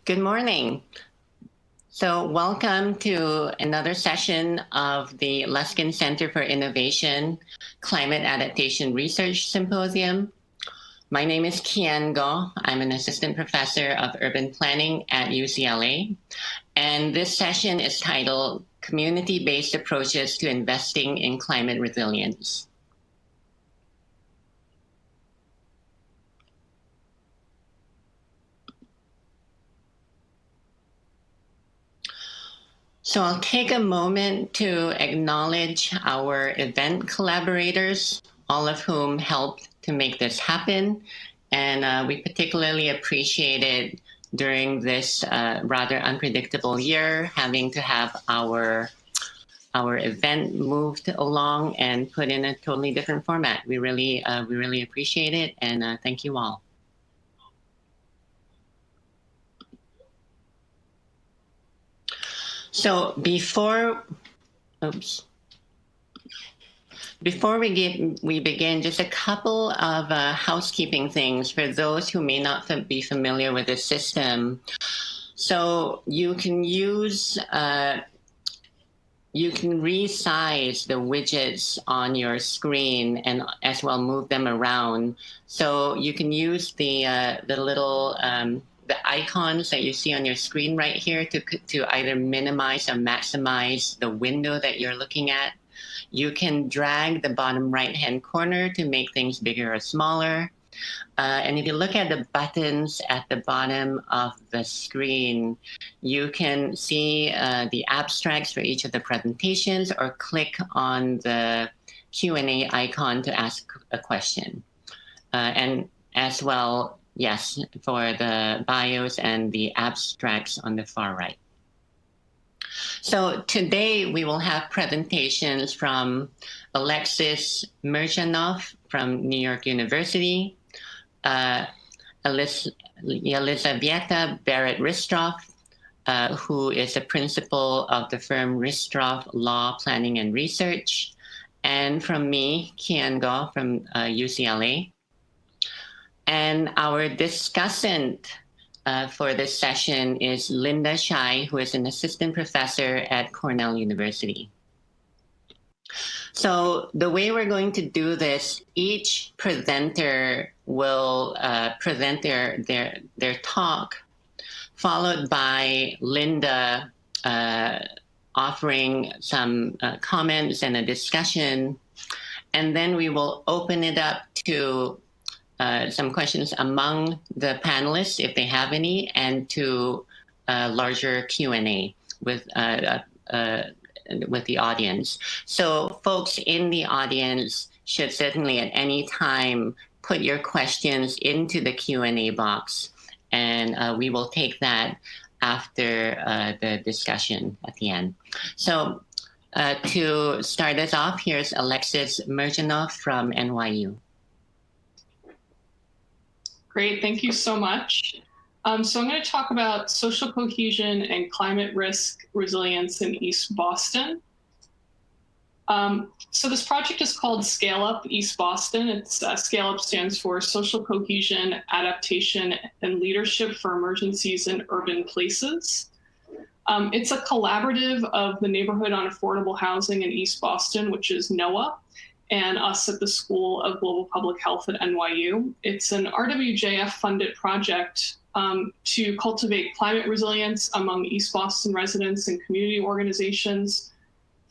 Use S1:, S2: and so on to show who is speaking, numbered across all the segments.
S1: Good morning. So welcome to another session of the Luskin Center for Innovation Climate Adaptation Research Symposium. My name is Kian. I'm an assistant professor of urban planning at UCLA. And this session is titled Community-Based Approaches to Investing in Climate Resilience. So I'll take a moment to acknowledge our event collaborators, all of whom helped to make this happen. And we particularly appreciated during this rather unpredictable year, having to have our event moved along and put in a totally different format. We really appreciate it, and thank you all. So before we begin, just a couple of housekeeping things for those who may not be familiar with the system. So you can resize the widgets on your screen and as well move them around. So you can use the little the icons that you see on your screen right here to either minimize or maximize the window that you're looking at. You can drag the bottom right-hand corner to make things bigger or smaller. And if you look at the buttons at the bottom of the screen, you can see the abstracts for each of the presentations or click on the Q&A icon to ask a question. And as well, yes, for the bios and the abstracts on the far right. So today we will have presentations from Alexis Merdjanoff from New York University, Elizaveta Barrett Ristroph, who is a principal of the firm Ristroph Law Planning and Research, and from me, Kian from UCLA. And our discussant for this session is Linda Shai, who is an assistant professor at Cornell University. So the way we're going to do this, each presenter will present their talk, followed by Linda offering some comments and a discussion. And then we will open it up to some questions among the panelists, if they have any, and to larger Q&A with the audience. So folks in the audience should certainly at any time put your questions into the Q&A box, and we will take that after the discussion at the end. So to start us off, here's Alexis Merdjanoff from NYU.
S2: Great, thank you so much. So I'm going to talk about social cohesion and climate risk resilience in East Boston. So this project is called Scale Up East Boston. It's Scale Up stands for Social Cohesion, Adaptation, and Leadership for Emergencies in Urban Places. It's a collaborative of the Neighborhood on Affordable Housing in East Boston, which is NOAA, and us at the School of Global Public Health at NYU. It's an RWJF-funded project to cultivate climate resilience among East Boston residents and community organizations,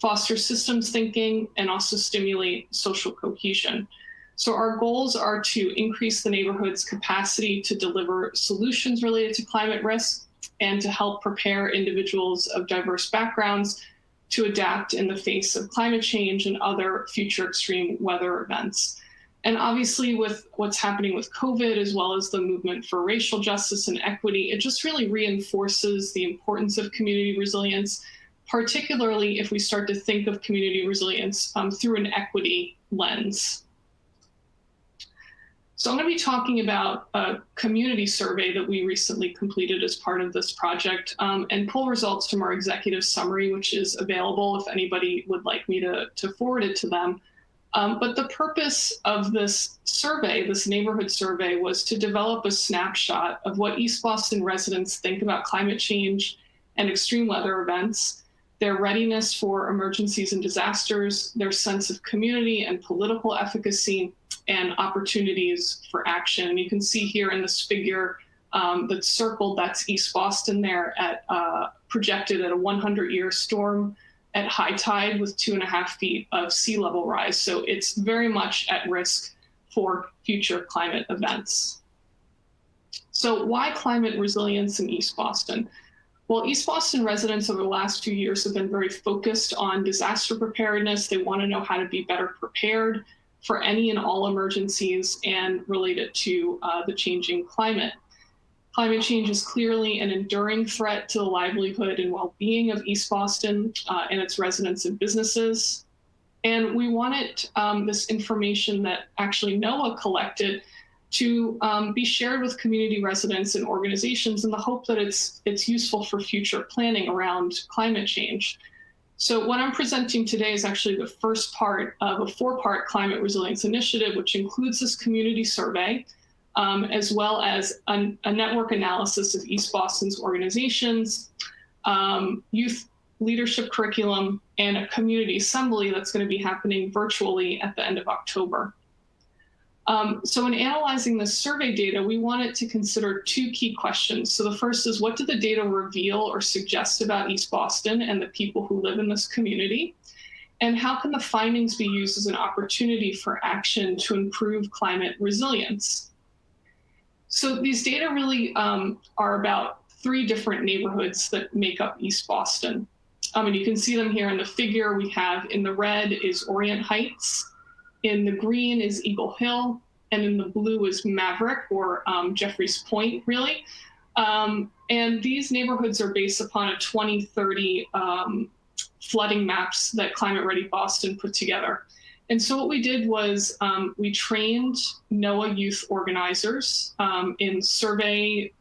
S2: foster systems thinking, and also stimulate social cohesion. So our goals are to increase the neighborhood's capacity to deliver solutions related to climate risk and to help prepare individuals of diverse backgrounds to adapt in the face of climate change and other future extreme weather events. And obviously with what's happening with COVID, as well as the movement for racial justice and equity, it just really reinforces the importance of community resilience, particularly if we start to think of community resilience through an equity lens. So I'm going to be talking about a community survey that we recently completed as part of this project, and pull results from our executive summary, which is available if anybody would like me to forward it to them. But the purpose of this survey, this neighborhood survey, was to develop a snapshot of what East Boston residents think about climate change and extreme weather events, their readiness for emergencies and disasters, their sense of community and political efficacy, and opportunities for action. And you can see here in this figure that's circled, that's East Boston there at projected at a 100-year storm at high tide with 2.5 feet of sea level rise. So it's very much at risk for future climate events. So why climate resilience in East Boston? Well, East Boston residents over the last few years have been very focused on disaster preparedness. They want to know how to be better prepared for any and all emergencies and related to the changing climate. Climate change is clearly an enduring threat to the livelihood and well-being of East Boston and its residents and businesses. And we wanted this information that actually NOAA collected to be shared with community residents and organizations in the hope that it's useful for future planning around climate change. So what I'm presenting today is actually the first part of a 4-part climate resilience initiative, which includes this community survey, as well as a network analysis of East Boston's organizations, youth leadership curriculum, and a community assembly that's going to be happening virtually at the end of October. So in analyzing the survey data, we wanted to consider 2 key questions. So the first is, what did the data reveal or suggest about East Boston and the people who live in this community? And how can the findings be used as an opportunity for action to improve climate resilience? So these data really are about 3 different neighborhoods that make up East Boston. And you can see them here in the figure. We have in the red is Orient Heights, in the green is Eagle Hill, and in the blue is Maverick, or Jeffries Point, really. And these neighborhoods are based upon a 2030 flooding maps that Climate Ready Boston put together. And so what we did was we trained NOAA youth organizers in survey,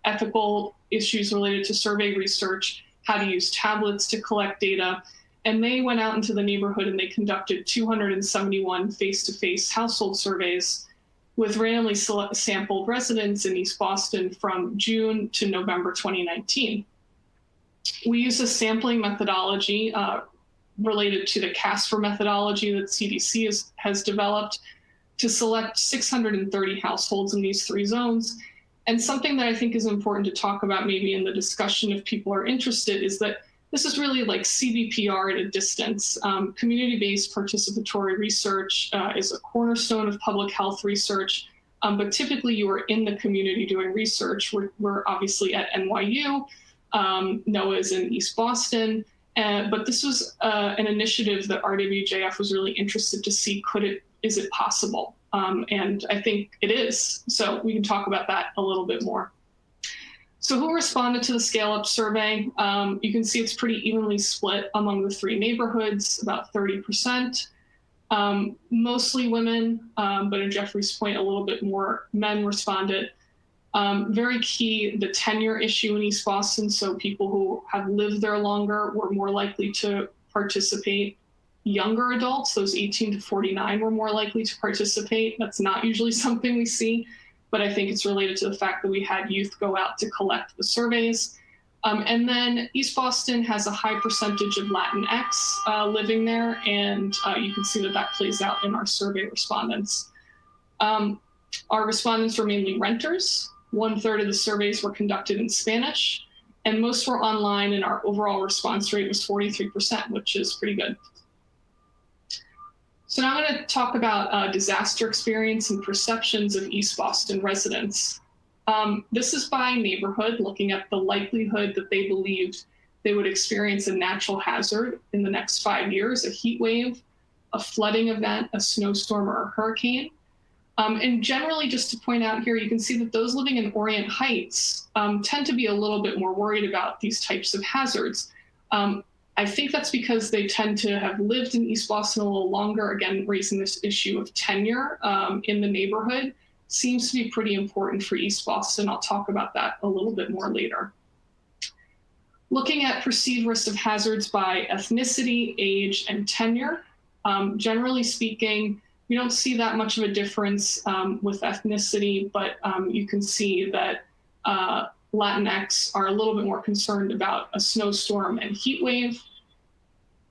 S2: ethical issues related to survey research, how to use tablets to collect data. And they went out into the neighborhood and they conducted 271 face-to-face household surveys with randomly sampled residents in East Boston from June to November 2019. We use a sampling methodology related to the CASPER methodology that CDC has developed to select 630 households in these 3 zones. And something that I think is important to talk about maybe in the discussion if people are interested is that this is really like CBPR at a distance. Community-based participatory research is a cornerstone of public health research, but typically you are in the community doing research. We're obviously at NYU, NOAA is in East Boston, but this was an initiative that RWJF was really interested to see, is it possible? And I think it is. So we can talk about that a little bit more. So who responded to the Scale Up survey? You can see it's pretty evenly split among the 3 neighborhoods, about 30%. Mostly women, but in Jeffries Point, a little bit more men responded. Very key, the tenure issue in East Boston. So people who have lived there longer were more likely to participate. Younger adults, those 18 to 49, were more likely to participate. That's not usually something we see, but I think it's related to the fact that we had youth go out to collect the surveys. And then East Boston has a high percentage of Latinx living there, and you can see that that plays out in our survey respondents. Our respondents were mainly renters. 1/3 of the surveys were conducted in Spanish, and most were online, and our overall response rate was 43%, which is pretty good. So now I'm going to talk about disaster experience and perceptions of East Boston residents. This is by neighborhood, looking at the likelihood that they believed they would experience a natural hazard in the next 5 years, a heat wave, a flooding event, a snowstorm, or a hurricane. And generally, just to point out here, you can see that those living in Orient Heights tend to be a little bit more worried about these types of hazards. I think that's because they tend to have lived in East Boston a little longer, again, raising this issue of tenure in the neighborhood seems to be pretty important for East Boston. I'll talk about that a little bit more later. Looking at perceived risk of hazards by ethnicity, age, and tenure. Generally speaking, we don't see that much of a difference with ethnicity, but you can see that Latinx are a little bit more concerned about a snowstorm and heat wave.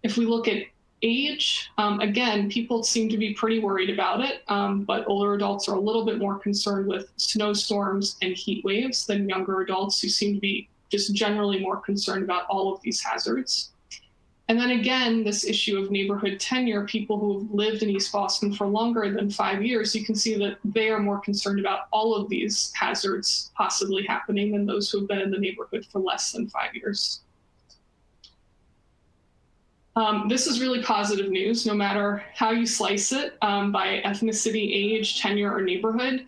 S2: If we look at age, again, people seem to be pretty worried about it, but older adults are a little bit more concerned with snowstorms and heat waves than younger adults, who seem to be just generally more concerned about all of these hazards. And then again, this issue of neighborhood tenure, people who have lived in East Boston for longer than 5 years, you can see that they are more concerned about all of these hazards possibly happening than those who have been in the neighborhood for less than 5 years. This is really positive news, no matter how you slice it, by ethnicity, age, tenure, or neighborhood.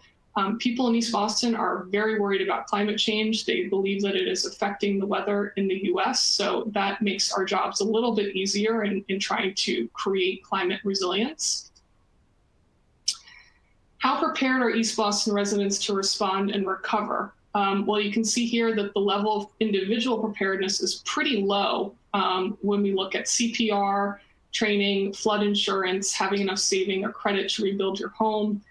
S2: People in East Boston are very worried about climate change. They believe that it is affecting the weather in the US, so that makes our jobs a little bit easier in trying to create climate resilience. How prepared are East Boston residents to respond and recover? Well, you can see here that the level of individual preparedness is pretty low when we look at CPR, training, flood insurance, having enough saving or credit to rebuild your home,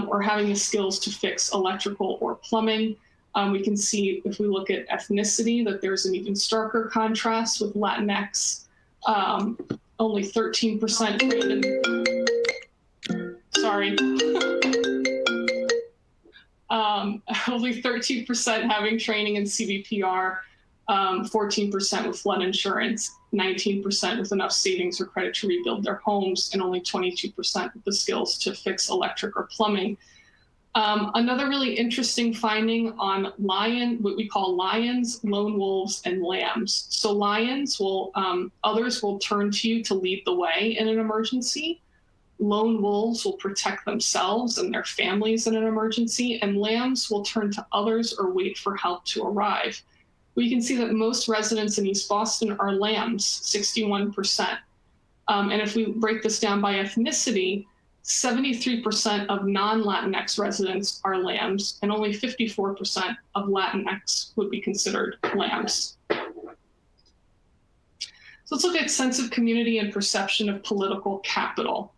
S2: or having the skills to fix electrical or plumbing. We can see, if we look at ethnicity, that there's an even starker contrast with Latinx, only 13% trained in, sorry. Only 13% having training in CVPR, 14% with flood insurance, 19% with enough savings or credit to rebuild their homes, and only 22% with the skills to fix electric or plumbing. Another really interesting finding on what we call lions, lone wolves, and lambs. So lions will, others will turn to you to lead the way in an emergency. Lone wolves will protect themselves and their families in an emergency, and lambs will turn to others or wait for help to arrive. We can see that most residents in East Boston are lambs, 61%. And if we break this down by ethnicity, 73% of non-Latinx residents are lambs, and only 54% of Latinx would be considered lambs. So let's look at sense of community and perception of political capital.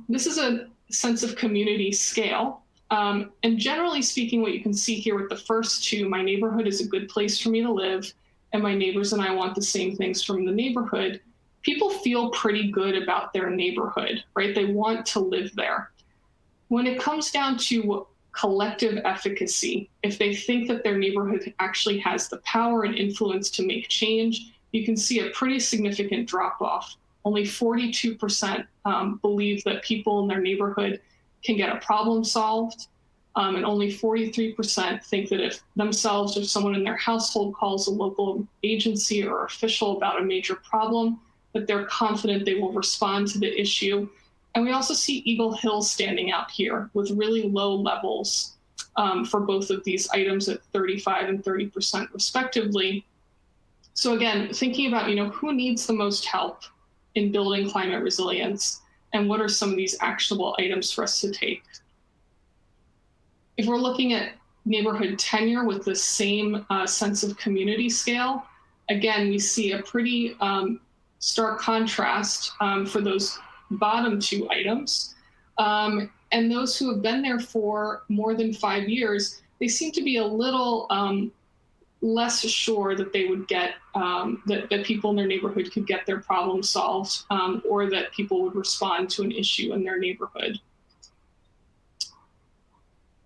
S2: This is a sense of community scale. And generally speaking, what you can see here with the first two, my neighborhood is a good place for me to live, and my neighbors and I want the same things from the neighborhood. People feel pretty good about their neighborhood, right? They want to live there. When it comes down to collective efficacy, if they think that their neighborhood actually has the power and influence to make change, you can see a pretty significant drop off. Only 42% believe that people in their neighborhood can get a problem solved. And only 43% think that if themselves or someone in their household calls a local agency or official about a major problem, that they're confident they will respond to the issue. And we also see Eagle Hill standing out here with really low levels for both of these items at 35 and 30% respectively. So again, thinking about, who needs the most help in building climate resilience, and what are some of these actionable items for us to take? If we're looking at neighborhood tenure with the same sense of community scale, again, we see a pretty stark contrast for those bottom two items. And those who have been there for more than 5 years, they seem to be a little less sure that they would get, that people in their neighborhood could get their problem solved, or that people would respond to an issue in their neighborhood.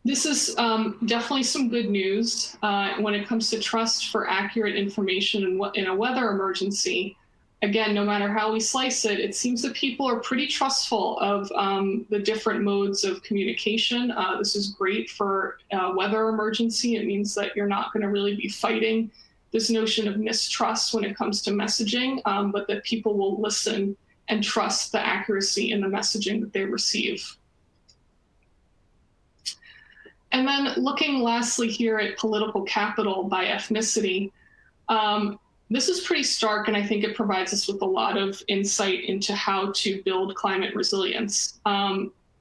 S2: This is definitely some good news when it comes to trust for accurate information in a weather emergency. Again, no matter how we slice it, it seems that people are pretty trustful of the different modes of communication. This is great for a weather emergency. It means that you're not going to really be fighting this notion of mistrust when it comes to messaging, but that people will listen and trust the accuracy in the messaging that they receive. And then looking lastly here at political capital by ethnicity, this is pretty stark, and I think it provides us with a lot of insight into how to build climate resilience.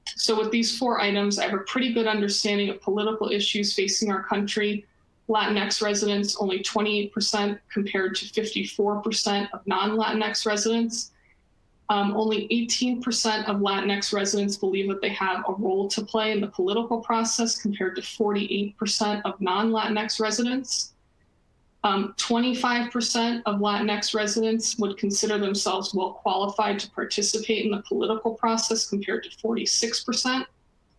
S2: So with these 4 items, I have a pretty good understanding of political issues facing our country. Latinx residents, only 28% compared to 54% of non-Latinx residents. Only 18% of Latinx residents believe that they have a role to play in the political process, compared to 48% of non-Latinx residents. 25% of Latinx residents would consider themselves well qualified to participate in the political process, compared to 46%.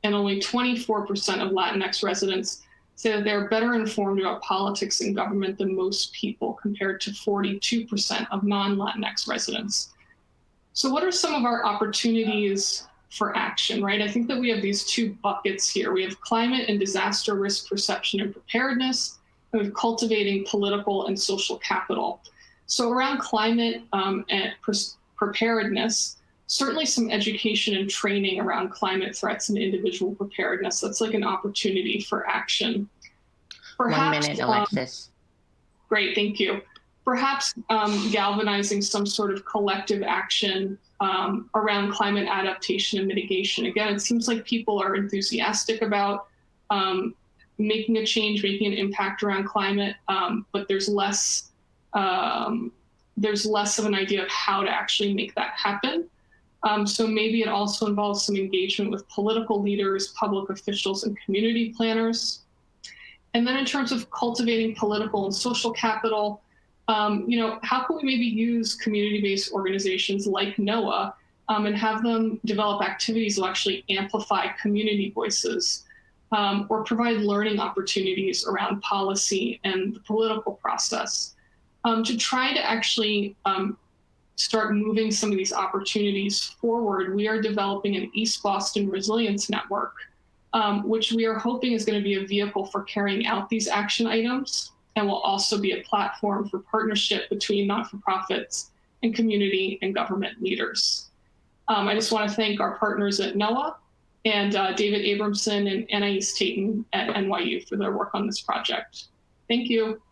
S2: And only 24% of Latinx residents say that they're better informed about politics and government than most people, compared to 42% of non-Latinx residents. So what are some of our opportunities for action, right? I think that we have these two buckets here. We have climate and disaster risk perception and preparedness, and we have cultivating political and social capital. So around climate and preparedness, certainly some education and training around climate threats and individual preparedness. That's like an opportunity for action. Perhaps,
S1: 1 minute, Alexis.
S2: Great, thank you. Perhaps galvanizing some sort of collective action around climate adaptation and mitigation. Again, it seems like people are enthusiastic about making a change, making an impact around climate, but there's less of an idea of how to actually make that happen. So maybe it also involves some engagement with political leaders, public officials, and community planners. And then in terms of cultivating political and social capital, how can we maybe use community-based organizations like NOAA and have them develop activities that will actually amplify community voices or provide learning opportunities around policy and the political process to try to actually start moving some of these opportunities forward. We are developing an East Boston Resilience Network, which we are hoping is going to be a vehicle for carrying out these action items, and will also be a platform for partnership between not-for-profits and community and government leaders. I just want to thank our partners at NOAA and David Abramson and Anais Tatum at NYU for their work on this project. Thank you.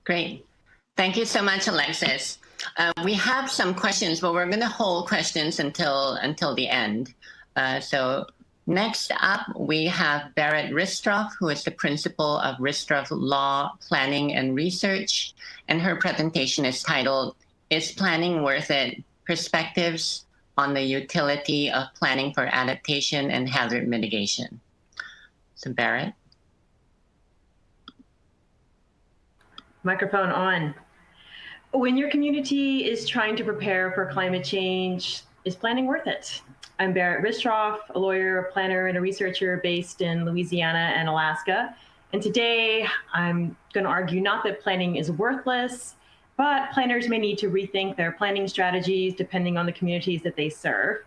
S1: Great. Thank you so much, Alexis. We have some questions, but we're going to hold questions until the end. So next up, we have Barrett Ristroph, who is the principal of Ristroph Law, Planning and Research, and her presentation is titled, "Is Planning Worth It? Perspectives on the Utility of Planning for Adaptation and Hazard Mitigation." So Barrett.
S3: Microphone on. When your community is trying to prepare for climate change, is planning worth it? I'm Barrett Ristroph, a lawyer, a planner, and a researcher based in Louisiana and Alaska. And today I'm going to argue not that planning is worthless, but planners may need to rethink their planning strategies depending on the communities that they serve.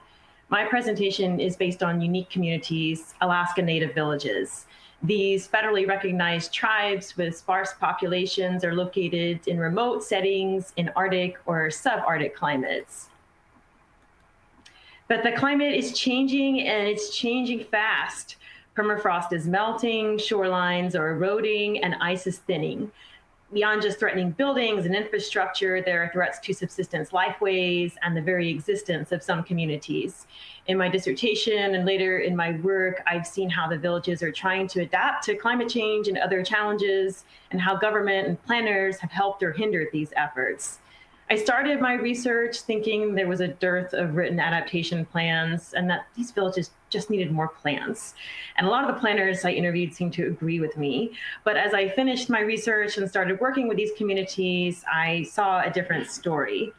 S3: My presentation is based on unique communities, Alaska Native villages. These federally recognized tribes with sparse populations are located in remote settings in Arctic or subarctic climates. But the climate is changing, and it's changing fast. Permafrost is melting, shorelines are eroding, and ice is thinning. Beyond just threatening buildings and infrastructure, there are threats to subsistence lifeways and the very existence of some communities. In my dissertation and later in my work, I've seen how the villages are trying to adapt to climate change and other challenges, and how government and planners have helped or hindered these efforts. I started my research thinking there was a dearth of written adaptation plans and that these villages just needed more plans. And a lot of the planners I interviewed seemed to agree with me. But as I finished my research and started working with these communities, I saw a different story.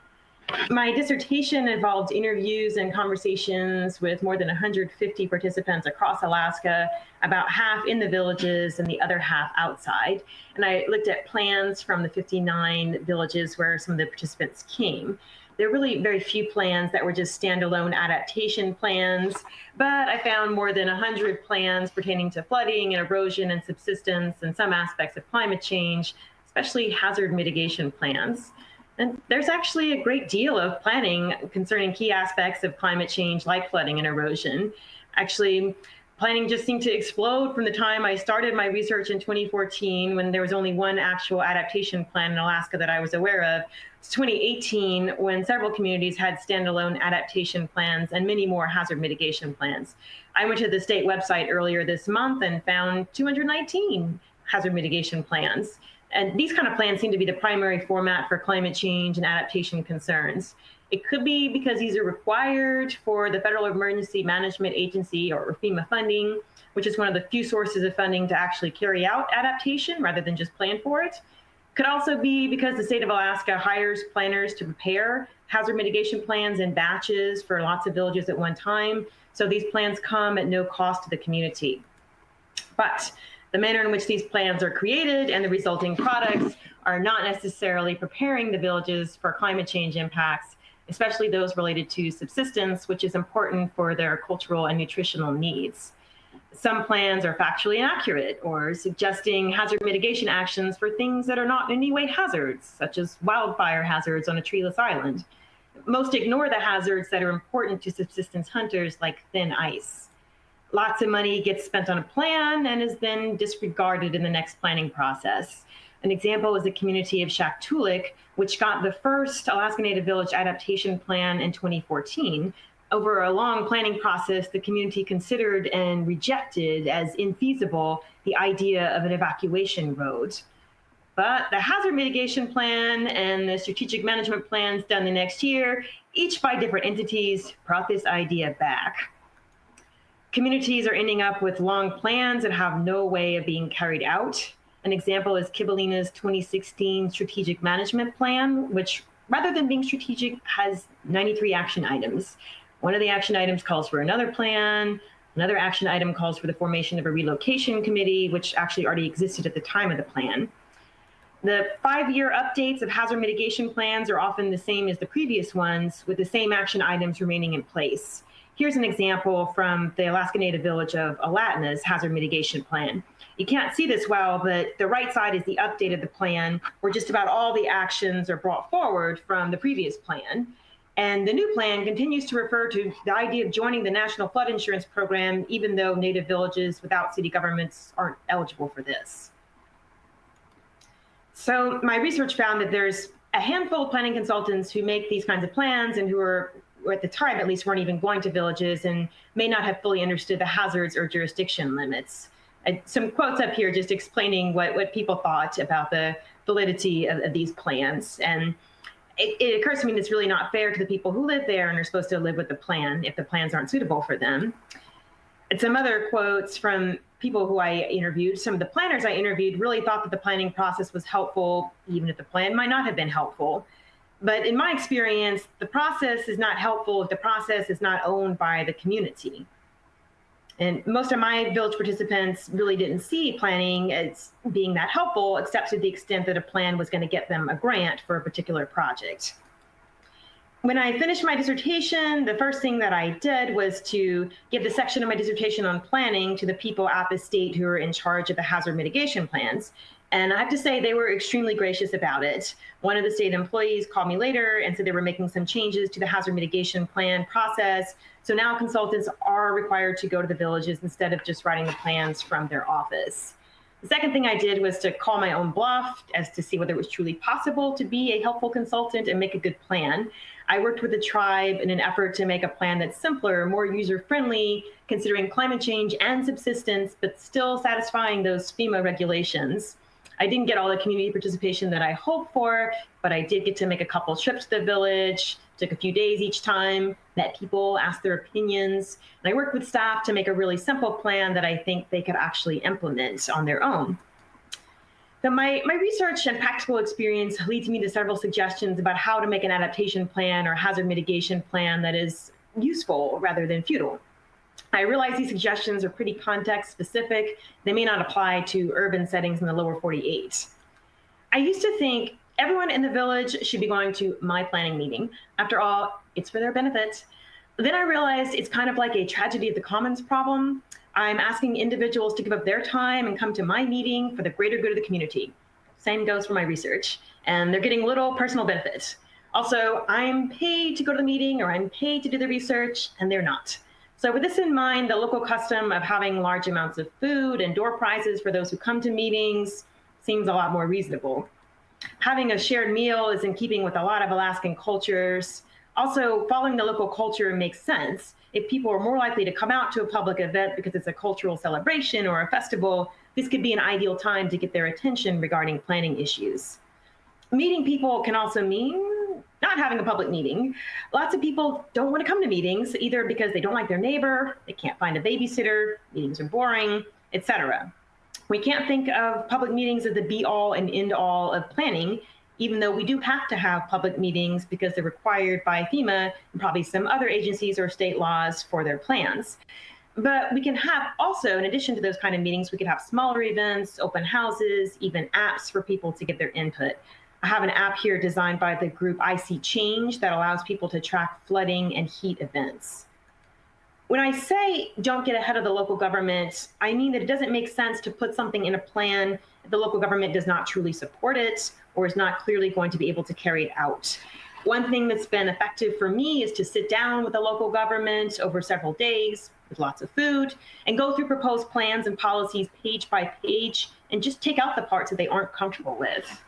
S3: My dissertation involved interviews and conversations with more than 150 participants across Alaska, about half in the villages and the other half outside. And I looked at plans from the 59 villages where some of the participants came. There are really very few plans that were just standalone adaptation plans, but I found more than 100 plans pertaining to flooding and erosion and subsistence and some aspects of climate change, especially hazard mitigation plans. And there's actually a great deal of planning concerning key aspects of climate change like flooding and erosion. Actually, planning just seemed to explode from the time I started my research in 2014, when there was only one actual adaptation plan in Alaska that I was aware of, to 2018, when several communities had standalone adaptation plans and many more hazard mitigation plans. I went to the state website earlier this month and found 219 hazard mitigation plans. And these kind of plans seem to be the primary format for climate change and adaptation concerns. It could be because these are required for the Federal Emergency Management Agency, or FEMA funding, which is one of the few sources of funding to actually carry out adaptation rather than just plan for it. Could also be because the state of Alaska hires planners to prepare hazard mitigation plans in batches for lots of villages at one time. So these plans come at no cost to the community. But the manner in which these plans are created and the resulting products are not necessarily preparing the villages for climate change impacts, especially those related to subsistence, which is important for their cultural and nutritional needs. Some plans are factually inaccurate or suggesting hazard mitigation actions for things that are not in any way hazards, such as wildfire hazards on a treeless island. Most ignore the hazards that are important to subsistence hunters, like thin ice. Lots of money gets spent on a plan and is then disregarded in the next planning process. An example is the community of Shaktoolik, which got the first Alaska Native Village adaptation plan in 2014. Over a long planning process, the community considered and rejected as infeasible the idea of an evacuation road. But the hazard mitigation plan and the strategic management plans done the next year, each by different entities, brought this idea back. Communities are ending up with long plans that have no way of being carried out. An example is Kivalina's 2016 Strategic Management Plan, which, rather than being strategic, has 93 action items. One of the action items calls for another plan. Another action item calls for the formation of a relocation committee, which actually already existed at the time of the plan. The 5-year updates of hazard mitigation plans are often the same as the previous ones, with the same action items remaining in place. Here's an example from the Alaska Native Village of Alatna's hazard mitigation plan. You can't see this well, but the right side is the update of the plan, where just about all the actions are brought forward from the previous plan. And the new plan continues to refer to the idea of joining the National Flood Insurance Program, even though Native villages without city governments aren't eligible for this. So my research found that there's a handful of planning consultants who make these kinds of plans and who are, at the time at least, weren't even going to villages and may not have fully understood the hazards or jurisdiction limits. Some quotes up here just explaining what people thought about the validity of these plans. And it occurs to me it's really not fair to the people who live there and are supposed to live with the plan if the plans aren't suitable for them. And some other quotes from people who I interviewed, some of the planners I interviewed really thought that the planning process was helpful, even if the plan might not have been helpful. But in my experience, the process is not helpful if the process is not owned by the community. And most of my village participants really didn't see planning as being that helpful, except to the extent that a plan was going to get them a grant for a particular project. When I finished my dissertation, the first thing that I did was to give the section of my dissertation on planning to the people at the state who are in charge of the hazard mitigation plans. And I have to say they were extremely gracious about it. One of the state employees called me later and said they were making some changes to the hazard mitigation plan process. So now consultants are required to go to the villages instead of just writing the plans from their office. The second thing I did was to call my own bluff as to see whether it was truly possible to be a helpful consultant and make a good plan. I worked with the tribe in an effort to make a plan that's simpler, more user-friendly, considering climate change and subsistence, but still satisfying those FEMA regulations. I didn't get all the community participation that I hoped for, but I did get to make a couple trips to the village, took a few days each time, met people, asked their opinions, and I worked with staff to make a really simple plan that I think they could actually implement on their own. So my research and practical experience leads me to several suggestions about how to make an adaptation plan or hazard mitigation plan that is useful rather than futile. I realize these suggestions are pretty context specific. They may not apply to urban settings in the lower 48. I used to think everyone in the village should be going to my planning meeting. After all, it's for their benefit. Then I realized it's kind of like a tragedy of the commons problem. I'm asking individuals to give up their time and come to my meeting for the greater good of the community. Same goes for my research. And they're getting little personal benefit. Also, I'm paid to go to the meeting or I'm paid to do the research, and they're not. So with this in mind, the local custom of having large amounts of food and door prizes for those who come to meetings seems a lot more reasonable. Having a shared meal is in keeping with a lot of Alaskan cultures. Also, following the local culture makes sense. If people are more likely to come out to a public event because it's a cultural celebration or a festival, this could be an ideal time to get their attention regarding planning issues. Meeting people can also mean not having a public meeting. Lots of people don't want to come to meetings, either because they don't like their neighbor, they can't find a babysitter, meetings are boring, etc. We can't think of public meetings as the be-all and end-all of planning, even though we do have to have public meetings because they're required by FEMA and probably some other agencies or state laws for their plans. But we can have also, in addition to those kind of meetings, we could have smaller events, open houses, even apps for people to get their input. I have an app here designed by the group I See Change that allows people to track flooding and heat events. When I say don't get ahead of the local government, I mean that it doesn't make sense to put something in a plan if the local government does not truly support it or is not clearly going to be able to carry it out. One thing that's been effective for me is to sit down with the local government over several days with lots of food and go through proposed plans and policies page by page and just take out the parts that they aren't comfortable with.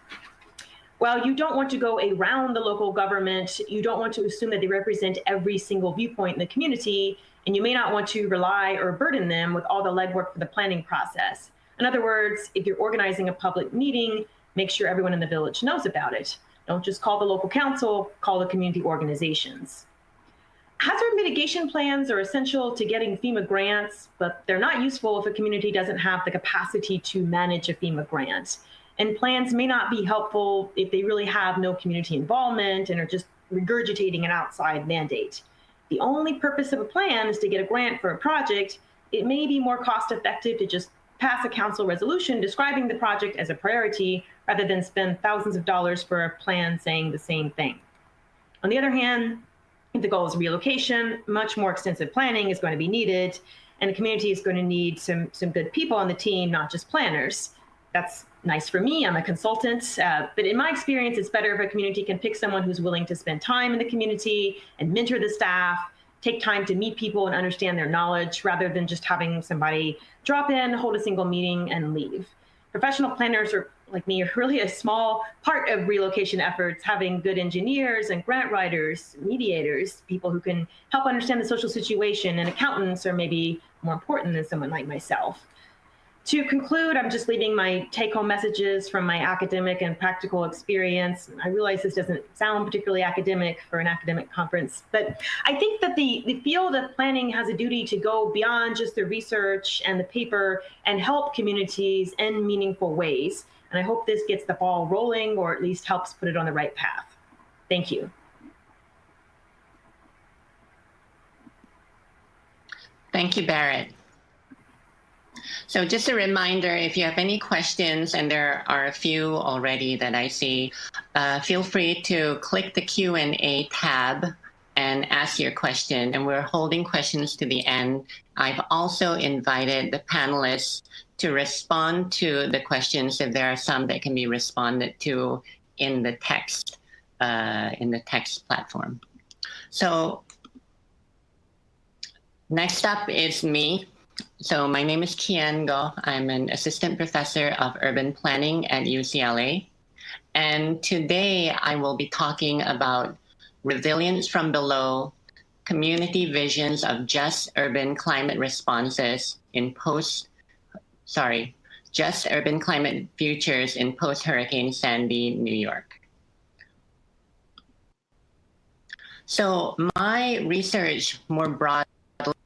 S3: While you don't want to go around the local government, you don't want to assume that they represent every single viewpoint in the community, and you may not want to rely or burden them with all the legwork for the planning process. In other words, if you're organizing a public meeting, make sure everyone in the village knows about it. Don't just call the local council, call the community organizations. Hazard mitigation plans are essential to getting FEMA grants, but they're not useful if a community doesn't have the capacity to manage a FEMA grant. And plans may not be helpful if they really have no community involvement and are just regurgitating an outside mandate. The only purpose of a plan is to get a grant for a project. It may be more cost effective to just pass a council resolution describing the project as a priority rather than spend thousands of dollars for a plan saying the same thing. On the other hand, if the goal is relocation, much more extensive planning is going to be needed, and the community is going to need some good people on the team, not just planners. That's nice for me, I'm a consultant, but in my experience, it's better if a community can pick someone who's willing to spend time in the community and mentor the staff, take time to meet people and understand their knowledge, rather than just having somebody drop in, hold a single meeting, and leave. Professional planners are, like me, are really a small part of relocation efforts, having good engineers and grant writers, mediators, people who can help understand the social situation, and accountants are maybe more important than someone like myself. To conclude, I'm just leaving my take-home messages from my academic and practical experience. I realize this doesn't sound particularly academic for an academic conference, but I think that the field of planning has a duty to go beyond just the research and the paper and help communities in meaningful ways. And I hope this gets the ball rolling, or at least helps put it on the right path. Thank you.
S1: Thank you, Barrett. So just a reminder, if you have any questions, and there are a few already that I see, feel free to click the Q&A tab and ask your question. And we're holding questions to the end. I've also invited the panelists to respond to the questions if there are some that can be responded to in the text platform. So next up is me. So my name is Kian. I'm an assistant professor of urban planning at UCLA. And today I will be talking about resilience from below, community visions of just urban climate responses in just urban climate futures in post-Hurricane Sandy, New York. So my research more broadly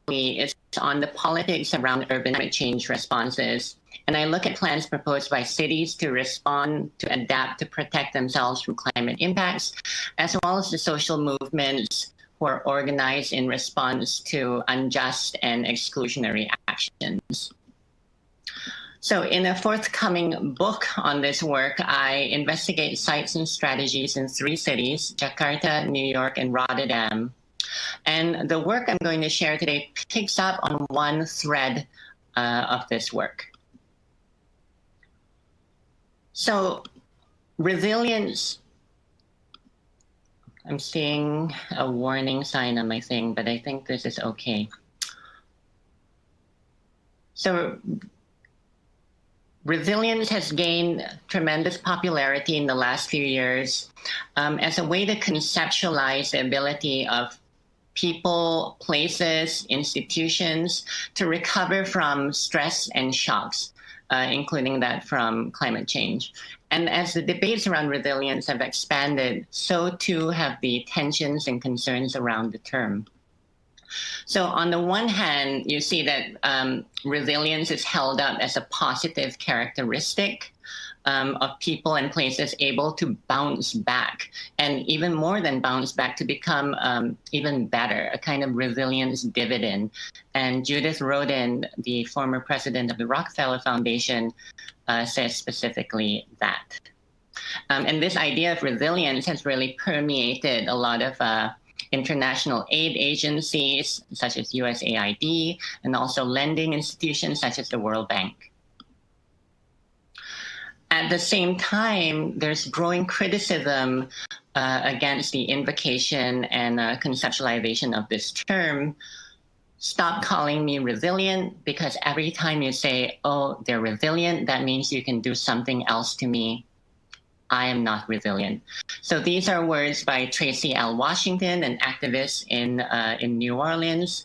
S1: is on the politics around urban climate change responses. And I look at plans proposed by cities to respond, to adapt, to protect themselves from climate impacts, as well as the social movements who are organized in response to unjust and exclusionary actions. So in a forthcoming book on this work, I investigate sites and strategies in 3 cities, Jakarta, New York, and Rotterdam. And the work I'm going to share today picks up on one thread of this work. So resilience, I'm seeing a warning sign on my thing, but I think this is okay. So resilience has gained tremendous popularity in the last few years as a way to conceptualize the ability of people, places, institutions to recover from stress and shocks, including that from climate change. And as the debates around resilience have expanded, so too have the tensions and concerns around the term. So on the one hand, you see that resilience is held up as a positive characteristic of people and places able to bounce back, and even more than bounce back, to become even better, a kind of resilience dividend. And Judith Rodin, the former president of the Rockefeller Foundation, says specifically that. And this idea of resilience has really permeated a lot of international aid agencies, such as USAID, and also lending institutions, such as the World Bank. At the same time, there's growing criticism against the invocation and conceptualization of this term. Stop calling me resilient, because every time you say, oh, they're resilient, that means you can do something else to me. I am not resilient. So these are words by Tracy L. Washington, an activist in New Orleans,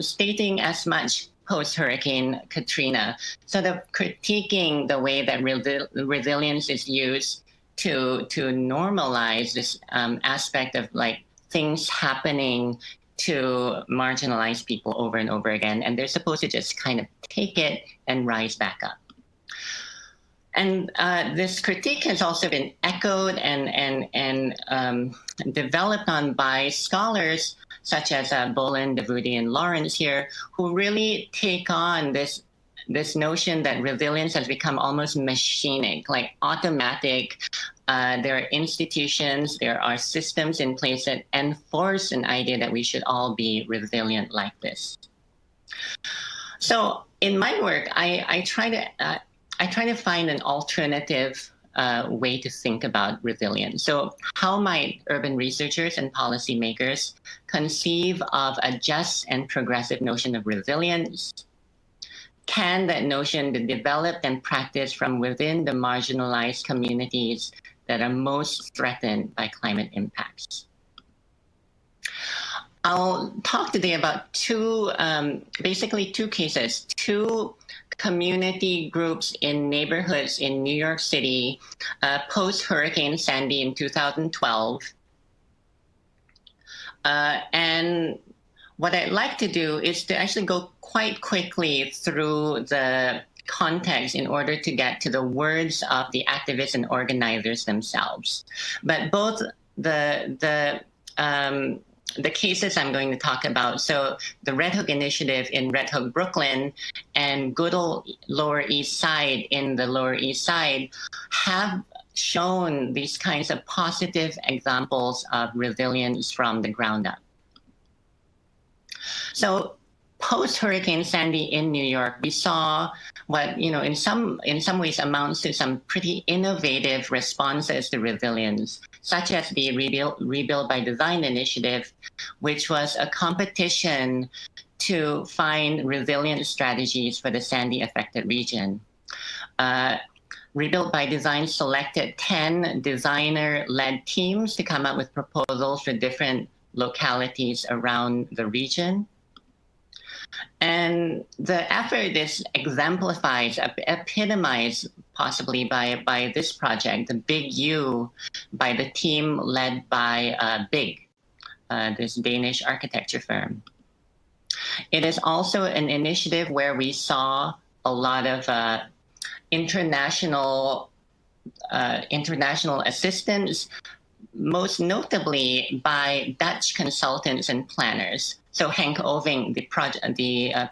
S1: stating as much post-Hurricane Katrina, sort of critiquing the way that resilience is used to normalize this aspect of like things happening to marginalized people over and over again, and they're supposed to just kind of take it and rise back up. And this critique has also been echoed and developed on by scholars such as Bolin, Davudi, and Lawrence here, who really take on this notion that resilience has become almost machinic, like automatic. There are institutions, there are systems in place that enforce an idea that we should all be resilient like this. So in my work, I try to find an alternative way to think about resilience. So how might urban researchers and policymakers conceive of a just and progressive notion of resilience? Can that notion be developed and practiced from within the marginalized communities that are most threatened by climate impacts? I'll talk today about basically two cases, two community groups in neighborhoods in New York City post-Hurricane Sandy in 2012. And what I'd like to do is to actually go quite quickly through the context in order to get to the words of the activists and organizers themselves. But both the cases I'm going to talk about, so the Red Hook Initiative in Red Hook, Brooklyn, and Good Old Lower East Side in the Lower East Side, have shown these kinds of positive examples of resilience from the ground up. So post-Hurricane Sandy in New York, we saw what, in some ways amounts to some pretty innovative responses to resilience, such as the Rebuild by Design initiative, which was a competition to find resilient strategies for the Sandy-affected region. Rebuild by Design selected 10 designer-led teams to come up with proposals for different localities around the region. And the effort is exemplified, epitomized possibly by this project, the Big U, by the team led by BIG, this Danish architecture firm. It is also an initiative where we saw a lot of international assistance, most notably by Dutch consultants and planners. So Henk Oving, the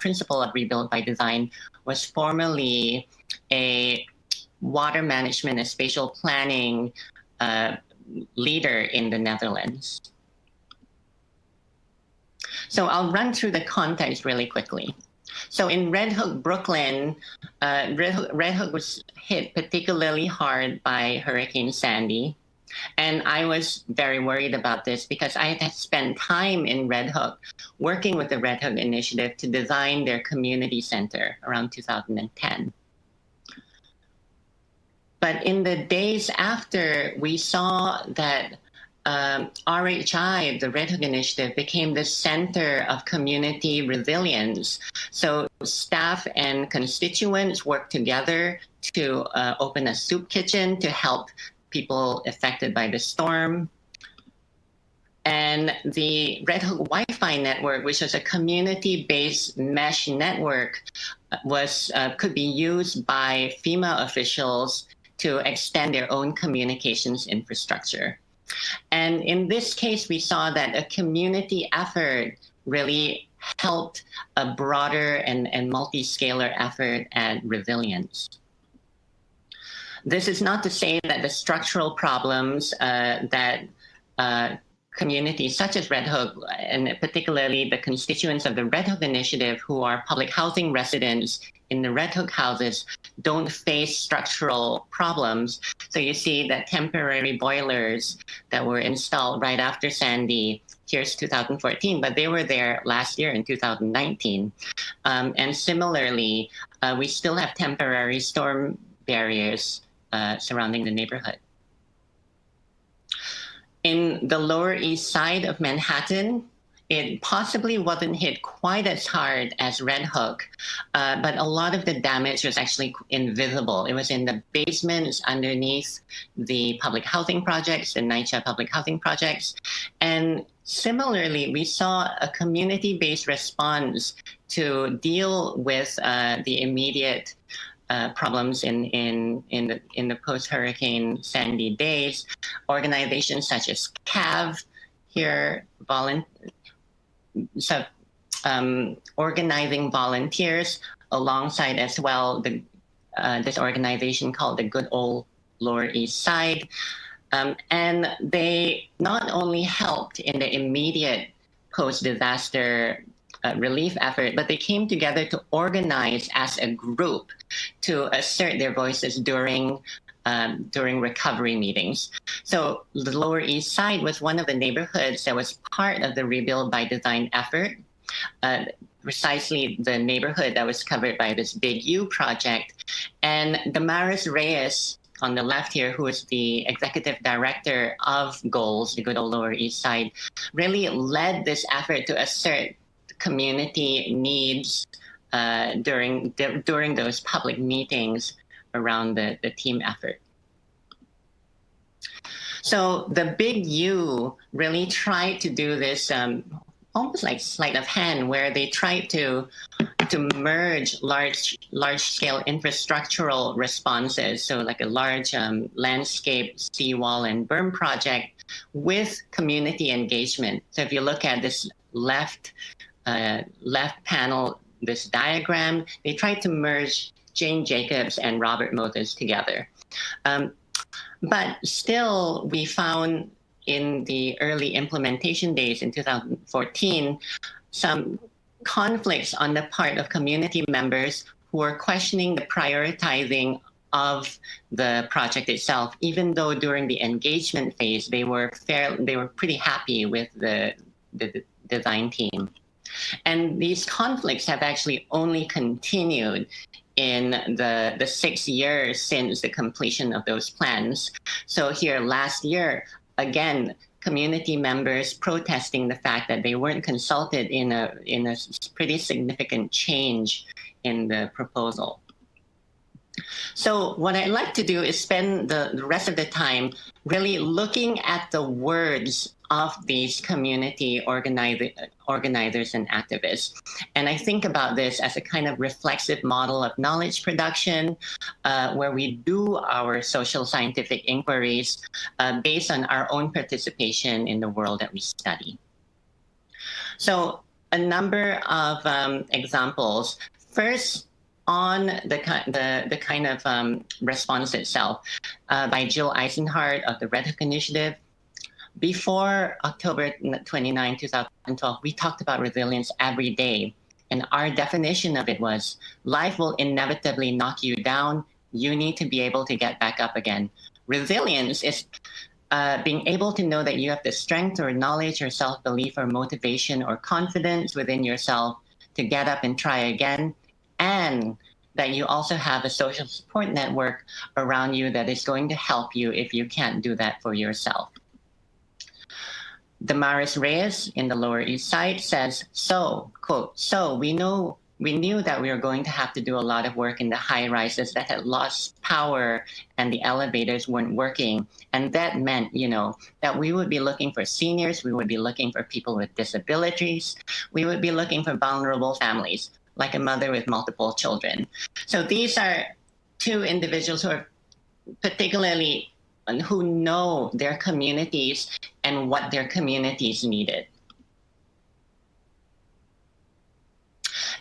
S1: principal of Rebuild by Design, was formerly a water management and spatial planning leader in the Netherlands. So I'll run through the context really quickly. So in Red Hook, Brooklyn, Red Hook was hit particularly hard by Hurricane Sandy. And I was very worried about this because I had spent time in Red Hook working with the Red Hook Initiative to design their community center around 2010. But in the days after, we saw that RHI, the Red Hook Initiative, became the center of community resilience. So staff and constituents worked together to open a soup kitchen to help people affected by the storm. And the Red Hook Wi-Fi network, which is a community-based mesh network, could be used by FEMA officials to extend their own communications infrastructure. And in this case, we saw that a community effort really helped a broader and multi-scalar effort at resilience. This is not to say that the structural problems that communities such as Red Hook, and particularly the constituents of the Red Hook Initiative who are public housing residents in the Red Hook houses, don't face structural problems. So you see that temporary boilers that were installed right after Sandy, here's 2014, but they were there last year in 2019. And similarly, we still have temporary storm barriers surrounding the neighborhood. In the Lower East Side of Manhattan, it possibly wasn't hit quite as hard as Red Hook, but a lot of the damage was actually invisible. It was in the basements underneath the public housing projects, the NYCHA public housing projects. And similarly, we saw a community-based response to deal with the immediate problems in the post-Hurricane Sandy days. Organizations such as CAV here, organizing volunteers alongside as well this organization called the Good Old Lower East Side. And they not only helped in the immediate post-disaster relief effort, but they came together to organize as a group to assert their voices during recovery meetings. So the Lower East Side was one of the neighborhoods that was part of the Rebuild by Design effort, precisely the neighborhood that was covered by this Big U project. And Damaris Reyes on the left here, who is the executive director of GOALS, the Good Old Lower East Side, really led this effort to assert community needs during those public meetings around the team effort. So the Big U really tried to do this almost like sleight of hand, where they tried to merge large-scale infrastructural responses, so like a large landscape seawall and berm project with community engagement. So if you look at this left panel, this diagram, they tried to merge Jane Jacobs and Robert Moses together. But still, we found in the early implementation days in 2014, some conflicts on the part of community members who were questioning the prioritizing of the project itself, even though during the engagement phase, they were pretty happy with the design team. And these conflicts have actually only continued in the 6 years since the completion of those plans. So here last year, again, community members protesting the fact that they weren't consulted in a pretty significant change in the proposal. So what I'd like to do is spend the rest of the time really looking at the words of these community organizers and activists. And I think about this as a kind of reflexive model of knowledge production, where we do our social scientific inquiries based on our own participation in the world that we study. So a number of examples. First, on the kind of response itself by Jill Eisenhardt of the Red Hook Initiative. Before October 29, 2012, we talked about resilience every day. And our definition of it was, life will inevitably knock you down. You need to be able to get back up again. Resilience is being able to know that you have the strength or knowledge or self-belief or motivation or confidence within yourself to get up and try again. And that you also have a social support network around you that is going to help you if you can't do that for yourself. Damaris Reyes in the Lower East Side says, so, quote, so we knew that we were going to have to do a lot of work in the high rises that had lost power and the elevators weren't working. And that meant, that we would be looking for seniors, we would be looking for people with disabilities, we would be looking for vulnerable families, like a mother with multiple children. So these are two individuals who are particularly who know their communities and what their communities needed.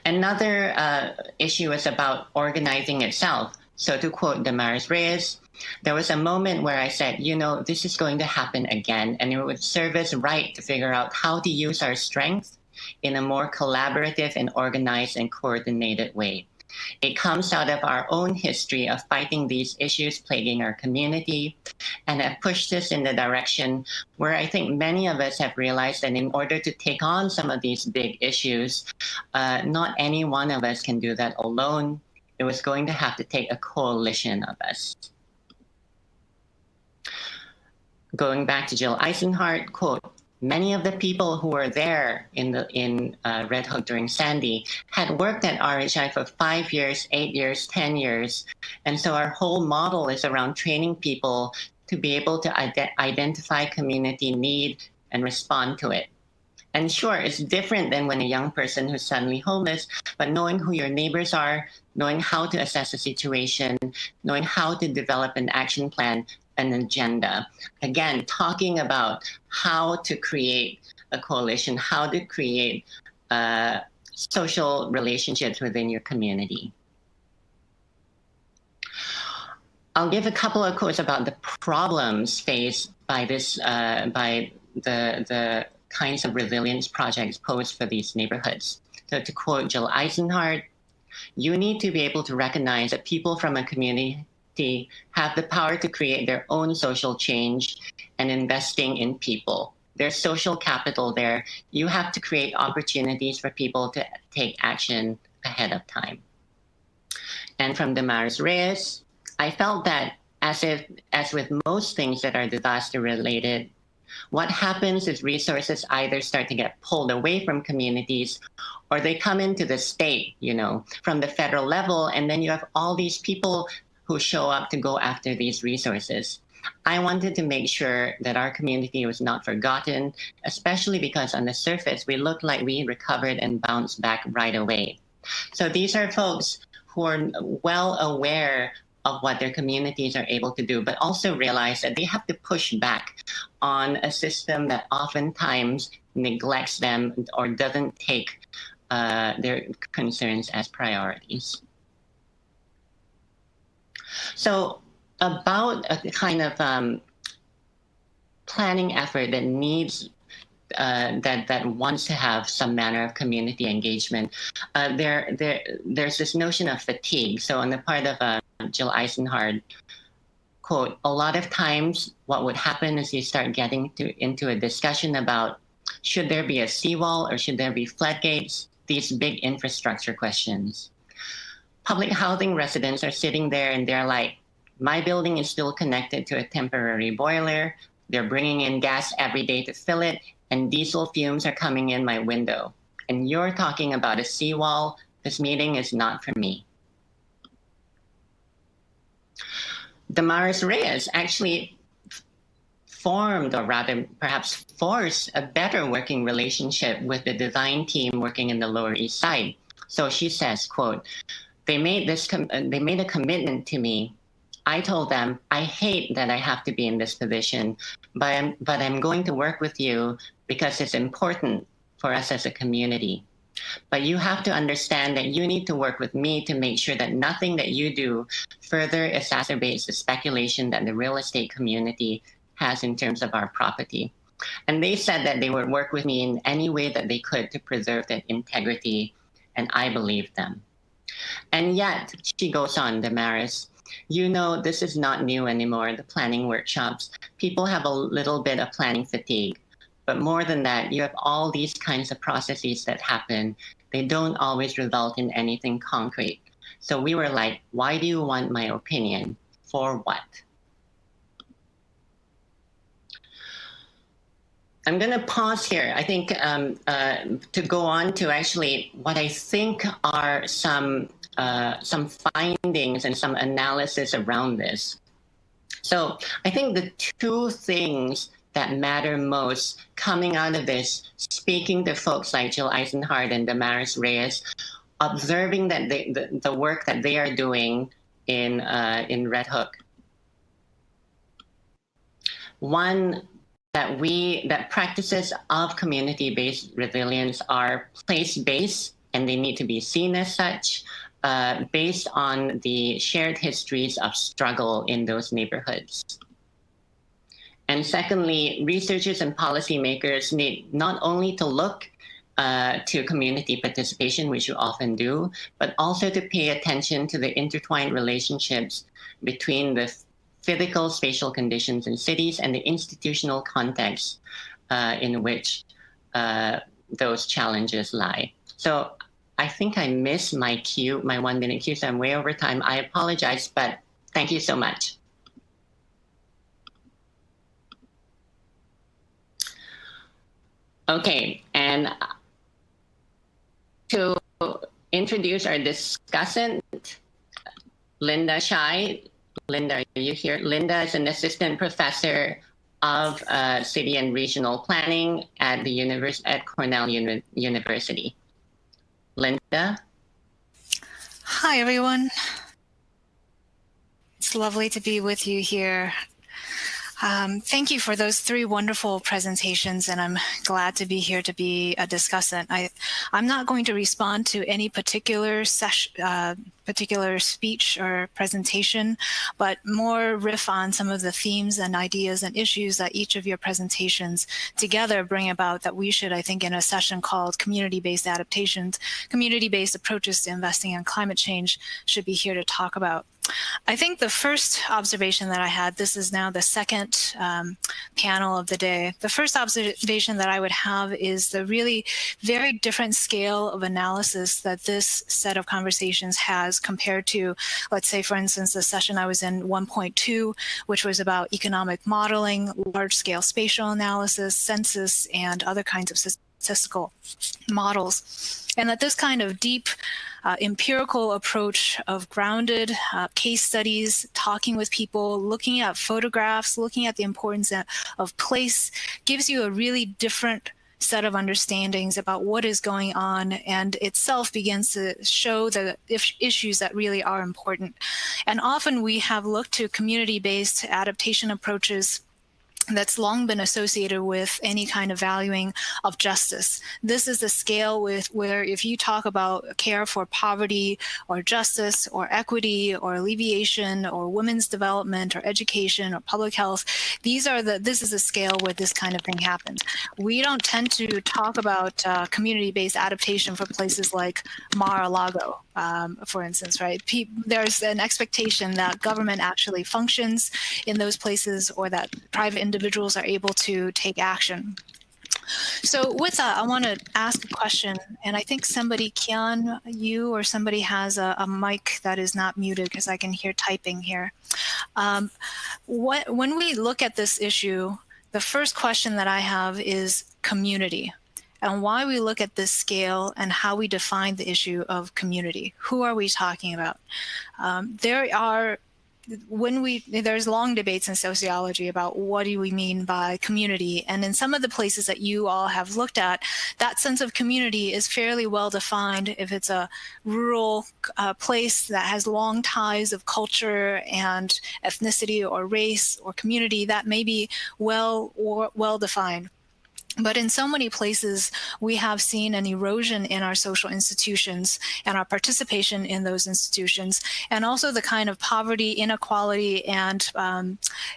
S1: Another issue is about organizing itself. So to quote Damaris Reyes, there was a moment where I said, this is going to happen again, and it would serve us right to figure out how to use our strength in a more collaborative and organized and coordinated way. It comes out of our own history of fighting these issues plaguing our community, and have pushed us in the direction where I think many of us have realized that in order to take on some of these big issues, not any one of us can do that alone. It was going to have to take a coalition of us. Going back to Jill Eisenhart, quote, many of the people who were there in Red Hook during Sandy had worked at RHI for 5 years, 8 years, 10 years. And so our whole model is around training people to be able to identify community need and respond to it. And sure, it's different than when a young person who's suddenly homeless, but knowing who your neighbors are, knowing how to assess a situation, knowing how to develop an action plan, an agenda. Again, talking about how to create a coalition, how to create social relationships within your community. I'll give a couple of quotes about the problems faced by this, by the kinds of resilience projects posed for these neighborhoods. So to quote Jill Eisenhart, you need to be able to recognize that people from a community have the power to create their own social change, and investing in people. There's social capital there. You have to create opportunities for people to take action ahead of time. And from Damaris Reyes, I felt that as with most things that are disaster related, what happens is resources either start to get pulled away from communities, or they come into the state, from the federal level, and then you have all these people who show up to go after these resources. I wanted to make sure that our community was not forgotten, especially because on the surface, we looked like we recovered and bounced back right away. So these are folks who are well aware of what their communities are able to do, but also realize that they have to push back on a system that oftentimes neglects them or doesn't take their concerns as priorities. So about a kind of planning effort that needs, that wants to have some manner of community engagement, there's this notion of fatigue. So on the part of Jill Eisenhart, quote, a lot of times what would happen is you start getting into a discussion about should there be a seawall or should there be floodgates, these big infrastructure questions. Public housing residents are sitting there and they're like, my building is still connected to a temporary boiler. They're bringing in gas every day to fill it, and diesel fumes are coming in my window. And you're talking about a seawall. This meeting is not for me. Damaris Reyes actually formed, or rather perhaps forced, a better working relationship with the design team working in the Lower East Side. So she says, quote, they made a commitment to me. I told them, I hate that I have to be in this position, but I'm going to work with you because it's important for us as a community. But you have to understand that you need to work with me to make sure that nothing that you do further exacerbates the speculation that the real estate community has in terms of our property. And they said that they would work with me in any way that they could to preserve that integrity, and I believed them. And yet, she goes on, Damaris, this is not new anymore, the planning workshops. People have a little bit of planning fatigue. But more than that, you have all these kinds of processes that happen. They don't always result in anything concrete. So we were like, why do you want my opinion? For what? I'm going to pause here. I think to go on to actually what I think are some findings and some analysis around this. So I think the two things that matter most coming out of this, speaking to folks like Jill Eisenhardt and Damaris Reyes, observing that the work that they are doing in Red Hook. One, that practices of community-based resilience are place-based, and they need to be seen as such, based on the shared histories of struggle in those neighborhoods. And secondly, researchers and policymakers need not only to look to community participation, which you often do, but also to pay attention to the intertwined relationships between the physical spatial conditions in cities and the institutional context in which those challenges lie. So I think I missed my cue, my 1 minute cue, so I'm way over time. I apologize, but thank you so much. Okay, and to introduce our discussant, Linda Shai. Linda, are you here? Linda is an assistant professor of city and regional planning at Cornell University. Linda?
S4: Hi, everyone. It's lovely to be with you here. Thank you for those 3 wonderful presentations, and I'm glad to be here to be a discussant. I'm not going to respond to any particular speech or presentation, but more riff on some of the themes and ideas and issues that each of your presentations together bring about that we should, I think, in a session called Community-Based Adaptations, Community-Based Approaches to Investing in Climate Change, should be here to talk about. I think the first observation that I had, this is now the second panel of the day. The first observation that I would have is the really very different scale of analysis that this set of conversations has compared to, let's say, for instance, the session I was in 1.2, which was about economic modeling, large-scale spatial analysis, census, and other kinds of statistical models. And that this kind of deep empirical approach of grounded case studies, talking with people, looking at photographs, looking at the importance of place, gives you a really different set of understandings about what is going on, and itself begins to show the issues that really are important. And often we have looked to community-based adaptation approaches that's long been associated with any kind of valuing of justice. This is a scale where if you talk about care for poverty or justice or equity or alleviation or women's development or education or public health, this is a scale where this kind of thing happens. We don't tend to talk about community-based adaptation for places like Mar-a-Lago, for instance, right? There's an expectation that government actually functions in those places, or that private individuals are able to take action. So with that, I want to ask a question, and I think somebody, Kian, you or somebody has a mic that is not muted, because I can hear typing here. When we look at this issue, the first question that I have is community, and why we look at this scale and how we define the issue of community. Who are we talking about? There's long debates in sociology about what do we mean by community, and in some of the places that you all have looked at, that sense of community is fairly well defined. If it's a rural place that has long ties of culture and ethnicity or race or community, that may be well defined. But in so many places, we have seen an erosion in our social institutions and our participation in those institutions, and also the kind of poverty, inequality, and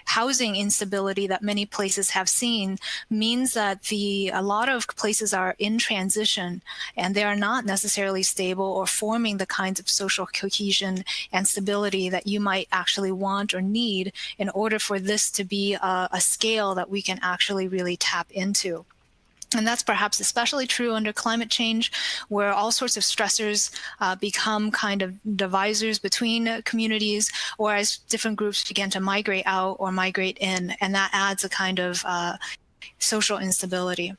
S4: housing instability that many places have seen means that a lot of places are in transition, and they are not necessarily stable or forming the kinds of social cohesion and stability that you might actually want or need in order for this to be a scale that we can actually really tap into. And that's perhaps especially true under climate change, where all sorts of stressors become kind of divisors between communities, or as different groups begin to migrate out or migrate in. And that adds a kind of social instability.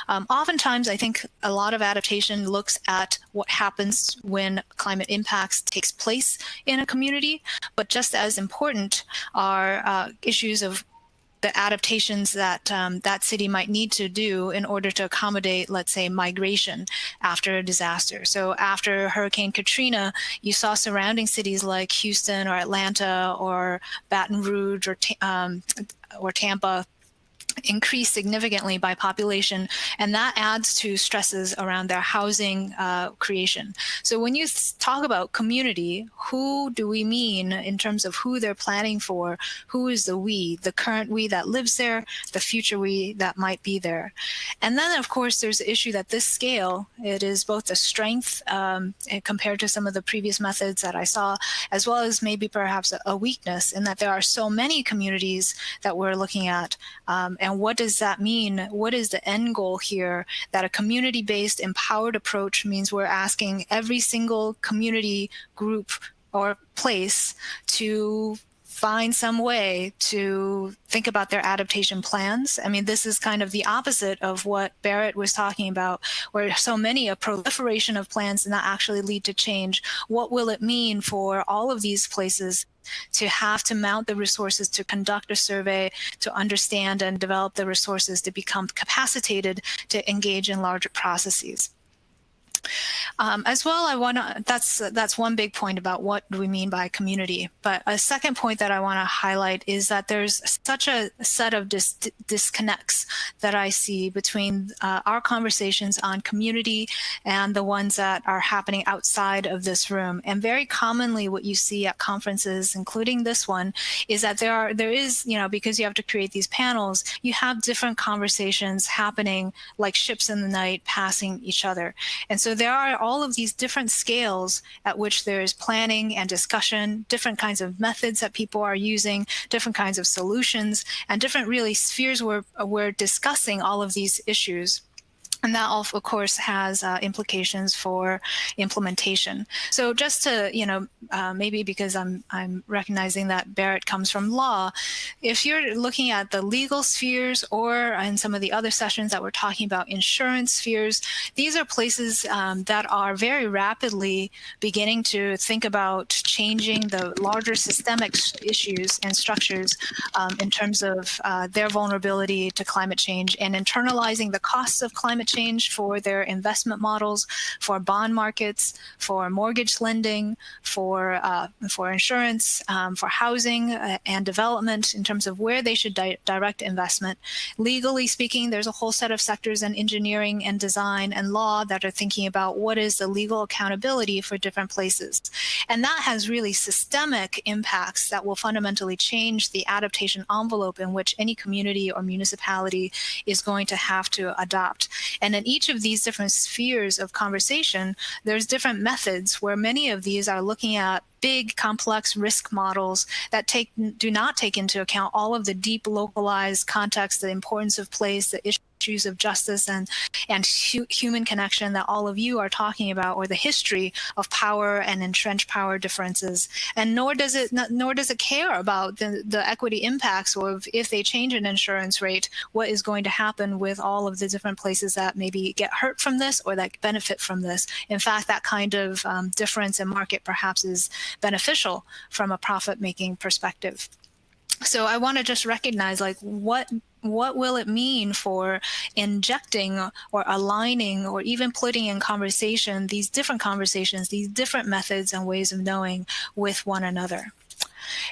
S4: Oftentimes, I think a lot of adaptation looks at what happens when climate impacts takes place in a community, but just as important are issues of the adaptations that that city might need to do in order to accommodate, let's say, migration after a disaster. So after Hurricane Katrina, you saw surrounding cities like Houston or Atlanta or Baton Rouge or Tampa increase significantly by population, and that adds to stresses around their housing creation. So when you talk about community, who do we mean in terms of who they're planning for? Who is the we, the current we that lives there, the future we that might be there? And then, of course, there's the issue that this scale, it is both a strength compared to some of the previous methods that I saw, as well as maybe perhaps a weakness in that there are so many communities that we're looking at. And what does that mean? What is the end goal here? That a community-based empowered approach means we're asking every single community group or place to find some way to think about their adaptation plans. I mean, this is kind of the opposite of what Barrett was talking about, where so many, a proliferation of plans do not actually lead to change. What will it mean for all of these places to have to mount the resources to conduct a survey, to understand and develop the resources to become capacitated to engage in larger processes? As well, I want to, that's one big point about what do we mean by community. But a second point that I want to highlight is that there's such a set of disconnects that I see between our conversations on community and the ones that are happening outside of this room. And very commonly what you see at conferences, including this one, is that there is, because you have to create these panels, you have different conversations happening like ships in the night passing each other. And so there are all of these different scales at which there is planning and discussion, different kinds of methods that people are using, different kinds of solutions, and different really spheres where we're discussing all of these issues. And that, of course, has implications for implementation. So just to, maybe because I'm recognizing that Barrett comes from law, if you're looking at the legal spheres or in some of the other sessions that we're talking about insurance spheres, these are places that are very rapidly beginning to think about changing the larger systemic issues and structures in terms of their vulnerability to climate change and internalizing the costs of climate change for their investment models, for bond markets, for mortgage lending, for insurance, for housing and development in terms of where they should direct investment. Legally speaking, there's a whole set of sectors in engineering and design and law that are thinking about what is the legal accountability for different places. And that has really systemic impacts that will fundamentally change the adaptation envelope in which any community or municipality is going to have to adopt. And in each of these different spheres of conversation, there's different methods where many of these are looking at big, complex risk models that do not take into account all of the deep localized context, the importance of place, the issues of justice and human connection that all of you are talking about, or the history of power and entrenched power differences. And nor does it care about the equity impacts, or if they change an insurance rate, what is going to happen with all of the different places that maybe get hurt from this or that benefit from this. In fact, that kind of difference in market perhaps is beneficial from a profit-making perspective. So I want to just recognize, like, what will it mean for injecting or aligning or even putting in conversation these different conversations, these different methods and ways of knowing with one another.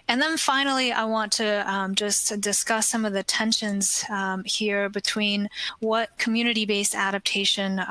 S4: And then finally, I want to just discuss some of the tensions here between what community-based adaptation,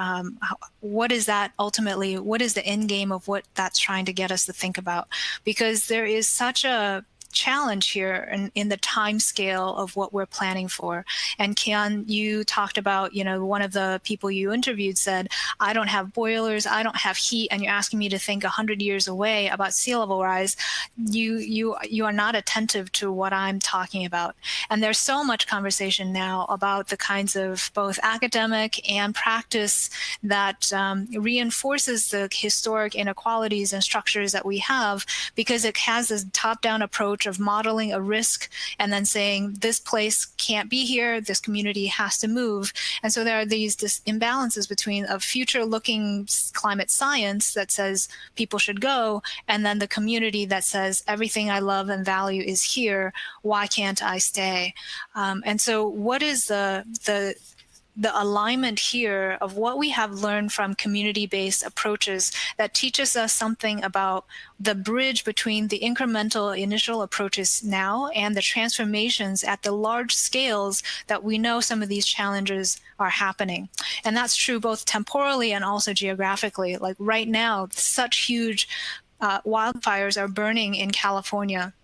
S4: what is that ultimately, what is the end game of what that's trying to get us to think about? Because there is such a challenge here in the time scale of what we're planning for. And Kian, you talked about, one of the people you interviewed said, I don't have boilers, I don't have heat, and you're asking me to think 100 years away about sea level rise. You are not attentive to what I'm talking about. And there's so much conversation now about the kinds of both academic and practice that reinforces the historic inequalities and structures that we have, because it has this top-down approach approach of modeling a risk and then saying this place can't be here, this community has to move. And so there are these imbalances between a future-looking climate science that says people should go, and then the community that says everything I love and value is here, why can't I stay? And so what is the alignment here of what we have learned from community-based approaches that teaches us something about the bridge between the incremental initial approaches now and the transformations at the large scales that we know some of these challenges are happening. And that's true both temporally and also geographically. Like right now, such huge wildfires are burning in California.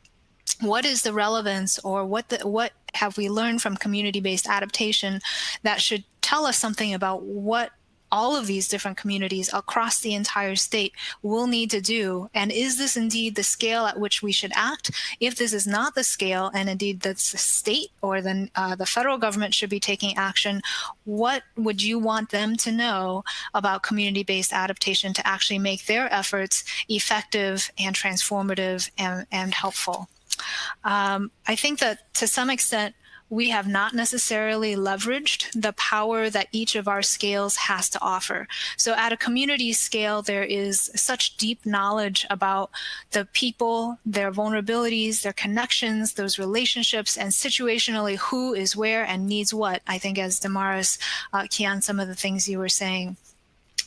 S4: What is the relevance, or what have we learned from community-based adaptation that should tell us something about what all of these different communities across the entire state will need to do? And is this indeed the scale at which we should act? If this is not the scale, and indeed the state or the federal government should be taking action, what would you want them to know about community-based adaptation to actually make their efforts effective and transformative and helpful? I think that to some extent, we have not necessarily leveraged the power that each of our scales has to offer. So at a community scale, there is such deep knowledge about the people, their vulnerabilities, their connections, those relationships, and situationally who is where and needs what. I think as Damaris, Kian, some of the things you were saying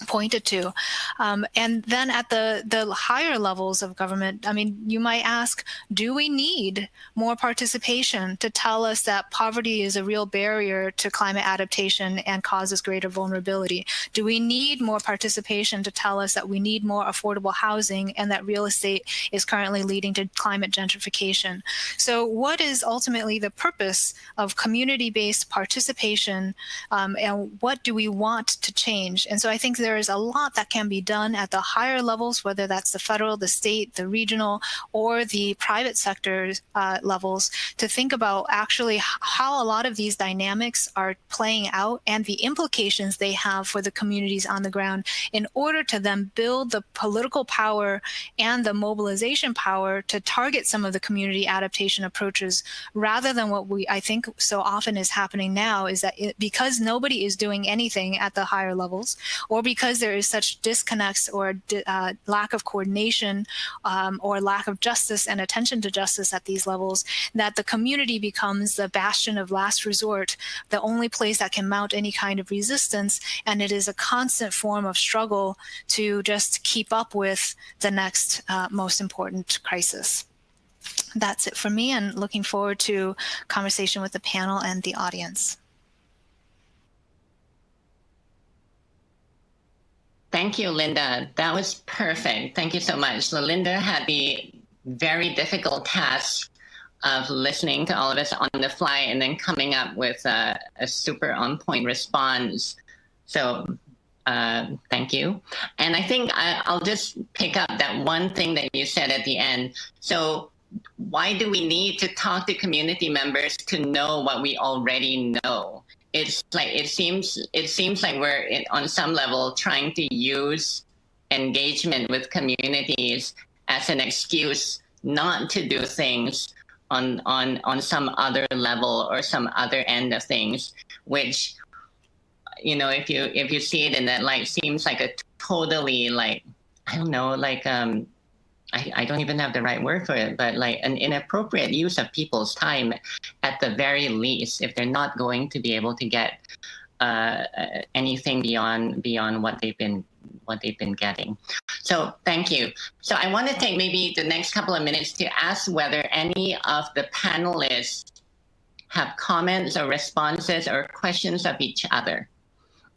S4: pointed to. And then at the higher levels of government, I mean, you might ask, do we need more participation to tell us that poverty is a real barrier to climate adaptation and causes greater vulnerability? Do we need more participation to tell us that we need more affordable housing and that real estate is currently leading to climate gentrification? So what is ultimately the purpose of community-based participation, and what do we want to change? And so I think there is a lot that can be done at the higher levels, whether that's the federal, the state, the regional, or the private sector levels, to think about actually how a lot of these dynamics are playing out and the implications they have for the communities on the ground in order to then build the political power and the mobilization power to target some of the community adaptation approaches, rather than what I think so often is happening now, is that because nobody is doing anything at the higher levels, or because there is such disconnects or lack of coordination or lack of justice and attention to justice at these levels, that the community becomes the bastion of last resort, the only place that can mount any kind of resistance, and it is a constant form of struggle to just keep up with the next most important crisis. That's it for me, and looking forward to conversation with the panel and the audience.
S1: Thank you, Linda. That was perfect. Thank you so much. So Linda had the very difficult task of listening to all of us on the fly and then coming up with a super on-point response. So thank you. And I think I'll just pick up that one thing that you said at the end. So why do we need to talk to community members to know what we already know? It's like it seems like we're on some level trying to use engagement with communities as an excuse not to do things on some other level or some other end of things, which, you know, if you see it in that light, seems like a totally, like, I don't know, like I don't even have the right word for it, but like an inappropriate use of people's time at the very least, if they're not going to be able to get anything beyond what they've been getting. So thank you. So I want to take maybe the next couple of minutes to ask whether any of the panelists have comments or responses or questions of each other.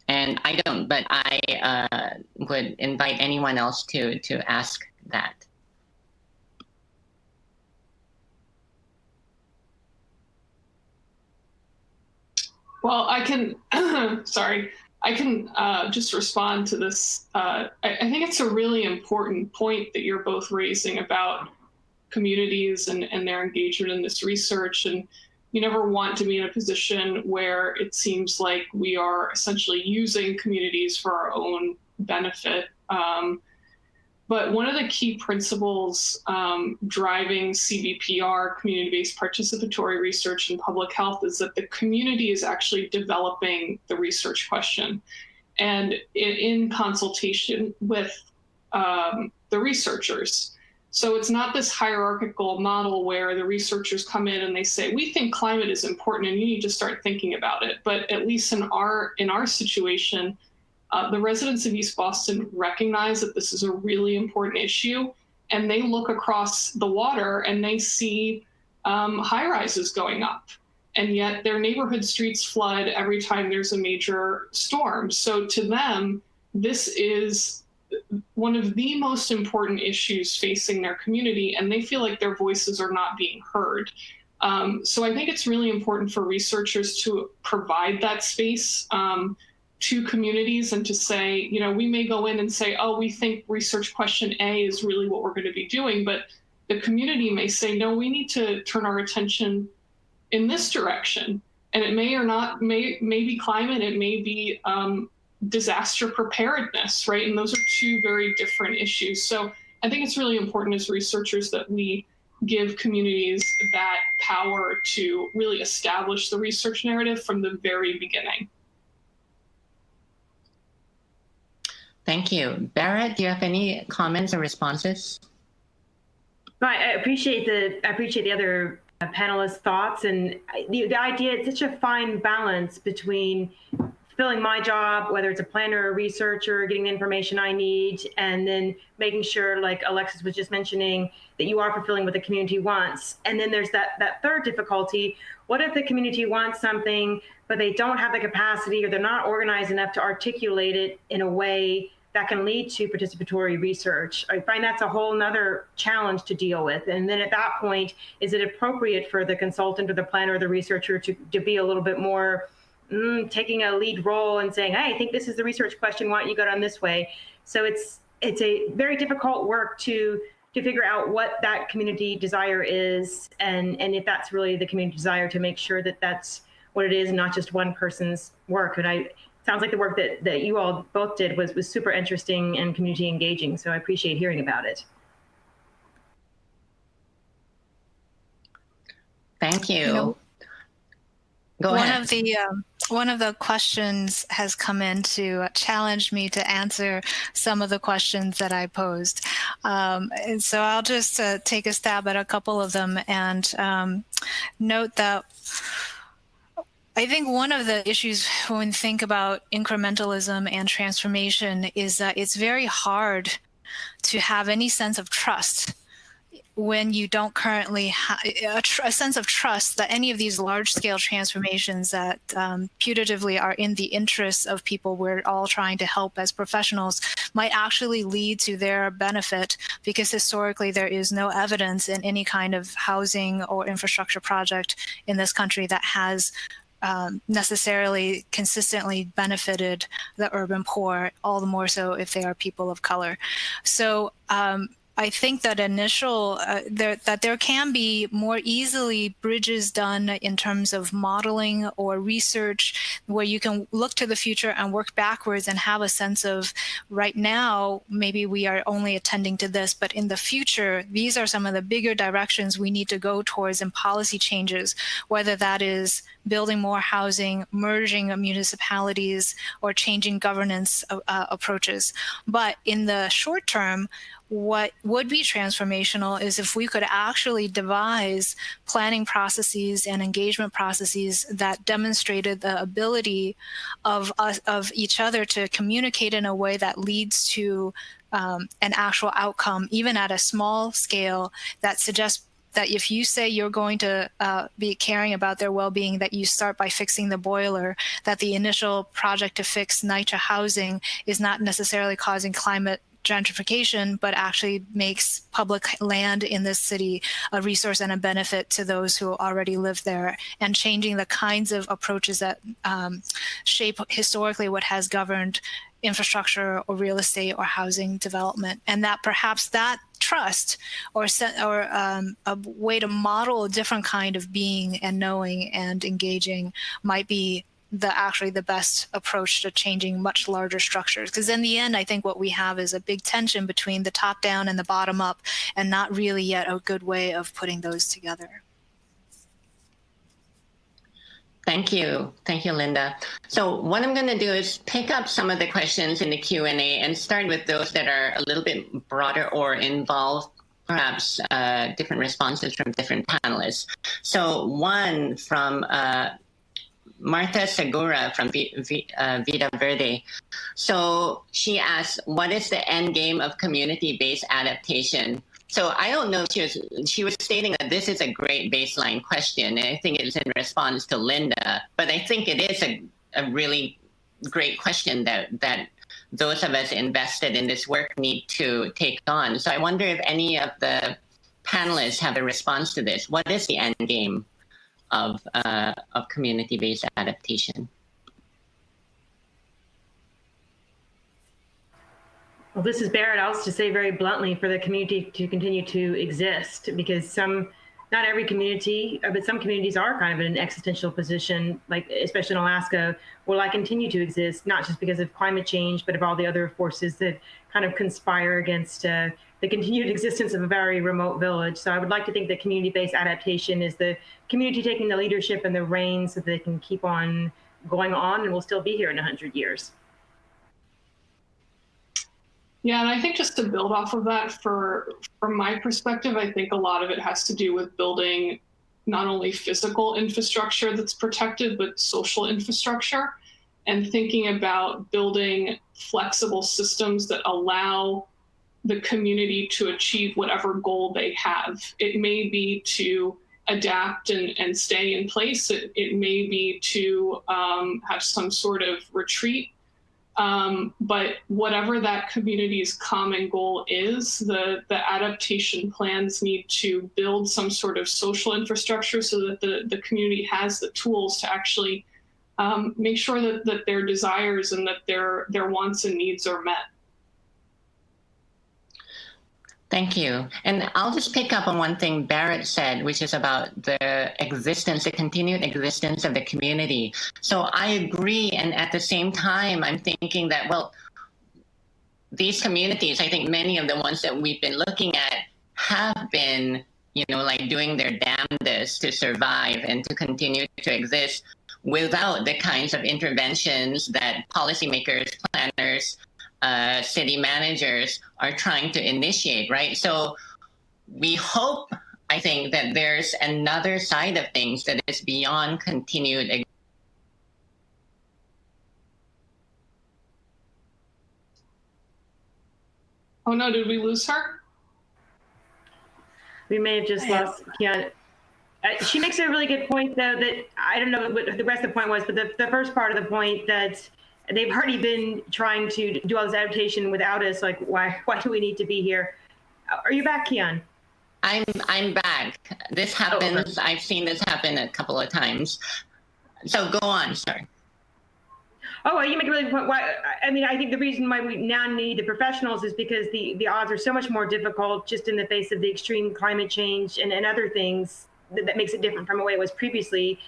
S1: And I don't, but I would invite anyone else to ask that.
S2: Well, I can, I can just respond to this. I think it's a really important point that you're both raising about communities and their engagement in this research. And you never want to be in a position where it seems like we are essentially using communities for our own benefit. But one of the key principles driving CBPR, community-based participatory research in public health, is that the community is actually developing the research question, and in consultation with the researchers. So it's not this hierarchical model where the researchers come in and they say, we think climate is important and you need to start thinking about it. But at least in our situation, the residents of East Boston recognize that this is a really important issue, and they look across the water and they see high rises going up, and yet their neighborhood streets flood every time there's a major storm. So to them, this is one of the most important issues facing their community, and they feel like their voices are not being heard. So I think it's really important for researchers to provide that space to communities, and to say, you know, we may go in and say, oh, we think research question A is really what we're going to be doing, but the community may say, no, we need to turn our attention in this direction. And it may or not, may be climate, it may be disaster preparedness, right? And those are two very different issues. So I think it's really important as researchers that we give communities that power to really establish the research narrative from the very beginning.
S1: Thank you. Barrett, do you have any comments or responses?
S3: I appreciate the other panelists' thoughts, and the idea, it's such a fine balance between fulfilling my job, whether it's a planner or a researcher, getting the information I need, and then making sure, like Alexis was just mentioning, that you are fulfilling what the community wants. And then there's that third difficulty. What if the community wants something, but they don't have the capacity, or they're not organized enough to articulate it in a way that can lead to participatory research? I find that's a whole nother challenge to deal with. And then at that point, is it appropriate for the consultant or the planner or the researcher to be a little bit more taking a lead role and saying, hey, I think this is the research question, why don't you go down this way? So it's a very difficult work to figure out what that community desire is, and if that's really the community desire, to make sure that that's what it is, not just one person's work. And sounds like the work that you all both did was super interesting and community engaging. So I appreciate hearing about it.
S1: Thank you. Go ahead.
S4: One of the questions has come in to challenge me to answer some of the questions that I posed. And so I'll just take a stab at a couple of them and note that I think one of the issues when we think about incrementalism and transformation is that it's very hard to have any sense of trust when you don't currently have a sense of trust that any of these large-scale transformations that putatively are in the interests of people we're all trying to help as professionals might actually lead to their benefit, because historically there is no evidence in any kind of housing or infrastructure project in this country that has necessarily consistently benefited the urban poor, all the more so if they are people of color. So I think that that there can be more easily bridges done in terms of modeling or research, where you can look to the future and work backwards and have a sense of, right now, maybe we are only attending to this, but in the future, these are some of the bigger directions we need to go towards in policy changes, whether that is building more housing, merging municipalities, or changing governance approaches. But in the short term, what would be transformational is if we could actually devise planning processes and engagement processes that demonstrated the ability of each other to communicate in a way that leads to an actual outcome, even at a small scale, that suggests that if you say you're going to be caring about their well-being, that you start by fixing the boiler, that the initial project to fix NYCHA housing is not necessarily causing climate gentrification, but actually makes public land in this city a resource and a benefit to those who already live there, and changing the kinds of approaches that shape historically what has governed infrastructure or real estate or housing development. And that perhaps that trust or a way to model a different kind of being and knowing and engaging might be actually the best approach to changing much larger structures. Because in the end, I think what we have is a big tension between the top down and the bottom up, and not really yet a good way of putting those together.
S1: Thank you, Linda. So what I'm going to do is pick up some of the questions in the Q&A and start with those that are a little bit broader or involve perhaps different responses from different panelists. So one from Martha Segura from Vida Verde. So she asks, what is the end game of community-based adaptation? So I don't know if she was stating that this is a great baseline question, and I think it's in response to Linda, but I think it is a really great question that those of us invested in this work need to take on. So I wonder if any of the panelists have a response to this. What is the end game of community-based adaptation?
S3: Well, this is Barrett. I'll just say very bluntly, for the community to continue to exist, because not every community, but some communities are kind of in an existential position, like especially in Alaska, will I continue to exist, not just because of climate change, but of all the other forces that kind of conspire against the continued existence of a very remote village. So I would like to think that community-based adaptation is the community taking the leadership and the reins so that they can keep on going on and we'll still be here in 100 years.
S2: Yeah, and I think just to build off of that, from my perspective, I think a lot of it has to do with building not only physical infrastructure that's protected, but social infrastructure, and thinking about building flexible systems that allow the community to achieve whatever goal they have. It may be to adapt and stay in place. It may be to have some sort of retreat. But whatever that community's common goal is, the adaptation plans need to build some sort of social infrastructure so that the community has the tools to actually make sure that their desires and that their wants and needs are met.
S1: Thank you. And I'll just pick up on one thing Barrett said, which is about the continued existence of the community. So I agree. And at the same time, I'm thinking that, well, these communities, I think many of the ones that we've been looking at have been, doing their damnedest to survive and to continue to exist without the kinds of interventions that policymakers, planners, city managers are trying to initiate, right? So we hope, I think, that there's another side of things that is beyond continued.
S2: Oh no, did we lose her?
S3: We may have just lost Kian. She makes a really good point, though, that I don't know what the rest of the point was, but the first part of the point that they've already been trying to do all this adaptation without us. Like, why do we need to be here? Are you back, Kian?
S1: I'm back. This happens. I've seen this happen a couple of times. So go on, sorry.
S3: Oh, well, you make a really good point. Why? I mean, I think the reason why we now need the professionals is because the odds are so much more difficult just in the face of the extreme climate change and other things that makes it different from the way it was previously.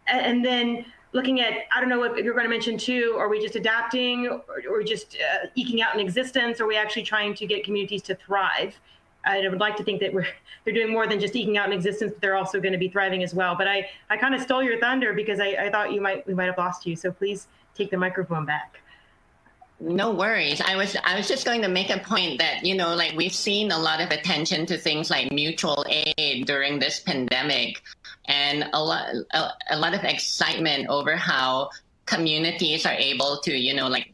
S3: And then looking at, I don't know if you're going to mention too, are we just adapting or just eking out an existence? Or are we actually trying to get communities to thrive? I would like to think that they're doing more than just eking out an existence, but they're also going to be thriving as well. But I kind of stole your thunder because I thought we might have lost you. So please take the microphone back.
S1: No worries. I was just going to make a point that, we've seen a lot of attention to things like mutual aid during this pandemic, and a lot of excitement over how communities are able to,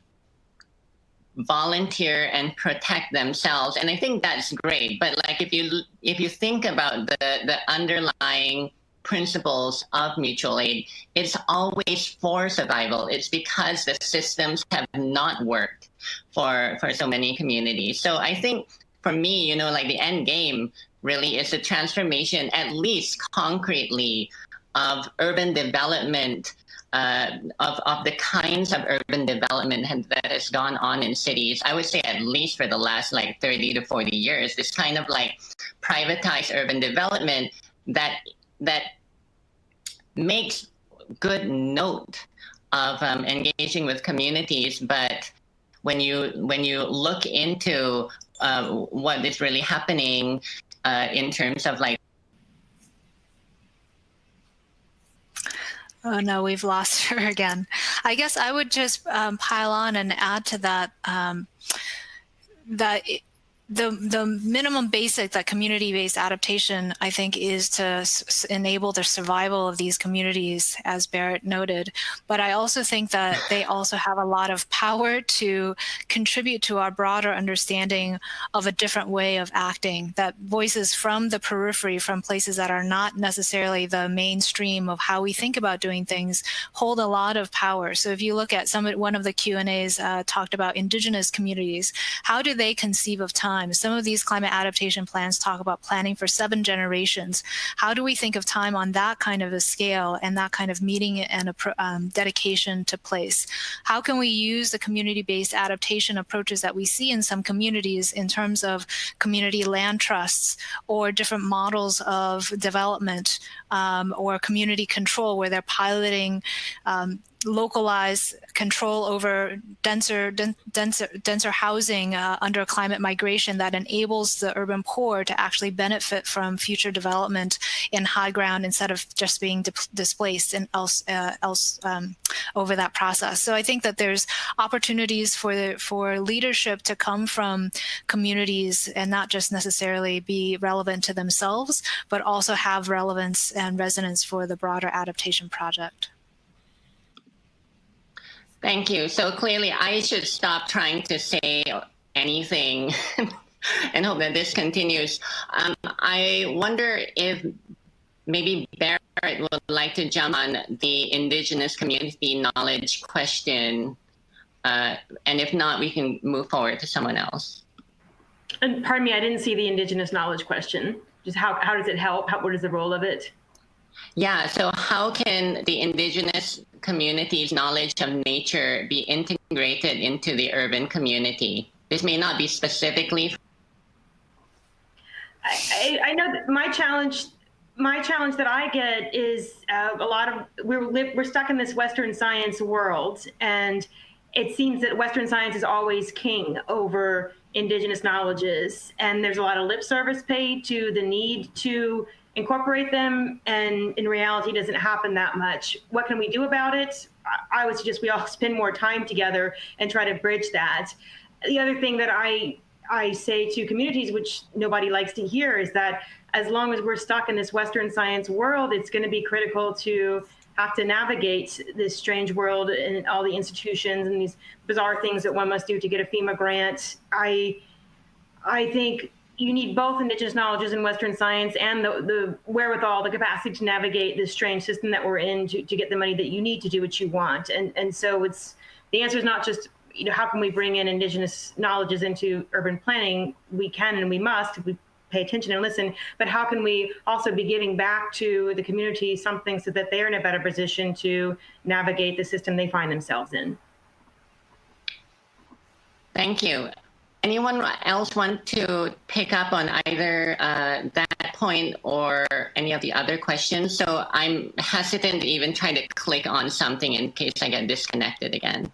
S1: volunteer and protect themselves. And I think that's great. But if you think about the underlying principles of mutual aid, it's always for survival. It's because the systems have not worked for so many communities. So I think for me, the end game really is the transformation, at least concretely, of urban development, of the kinds of urban development that has gone on in cities. I would say at least for the last 30 to 40 years, this kind of privatized urban development that makes good note of engaging with communities, but when you look into what is really happening in terms of like.
S4: Oh no, we've lost her again. I guess I would just pile on and add to that that the minimum basic that community-based adaptation, I think, is to enable the survival of these communities, as Barrett noted. But I also think that they also have a lot of power to contribute to our broader understanding of a different way of acting, that voices from the periphery, from places that are not necessarily the mainstream of how we think about doing things, hold a lot of power. So if you look at one of the Q&As talked about indigenous communities, how do they conceive of time? Some of these climate adaptation plans talk about planning for 7 generations. How do we think of time on that kind of a scale and that kind of meeting and dedication to place? How can we use the community-based adaptation approaches that we see in some communities in terms of community land trusts or different models of development or community control, where they're piloting localized control over denser housing under climate migration that enables the urban poor to actually benefit from future development in high ground instead of just being displaced and else over that process. So I think that there's opportunities for leadership to come from communities and not just necessarily be relevant to themselves, but also have relevance and resonance for the broader adaptation project.
S1: Thank you. So clearly I should stop trying to say anything and hope that this continues. I wonder if maybe Barrett would like to jump on the indigenous community knowledge question. And if not, we can move forward to someone else.
S3: And pardon me, I didn't see the indigenous knowledge question. Just how does it help? What is the role of it?
S1: Yeah, so how can the indigenous community's knowledge of nature be integrated into the urban community? This may not be specifically.
S3: I know that my challenge that I get is a lot of we're stuck in this Western science world, and it seems that Western science is always king over indigenous knowledges, and there's a lot of lip service paid to the need to incorporate them, and in reality, it doesn't happen that much. What can we do about it? I would suggest we all spend more time together and try to bridge that. The other thing that I say to communities, which nobody likes to hear, is that as long as we're stuck in this Western science world, it's going to be critical to have to navigate this strange world and all the institutions and these bizarre things that one must do to get a FEMA grant. I think you need both indigenous knowledges in Western science and the wherewithal, the capacity to navigate this strange system that we're in to get the money that you need to do what you want. And so the answer is not just, how can we bring in indigenous knowledges into urban planning? We can and we must if we pay attention and listen, but how can we also be giving back to the community something so that they're in a better position to navigate the system they find themselves in?
S1: Thank you. Anyone else want to pick up on either that point or any of the other questions? So I'm hesitant to even try to click on something in case I get disconnected again.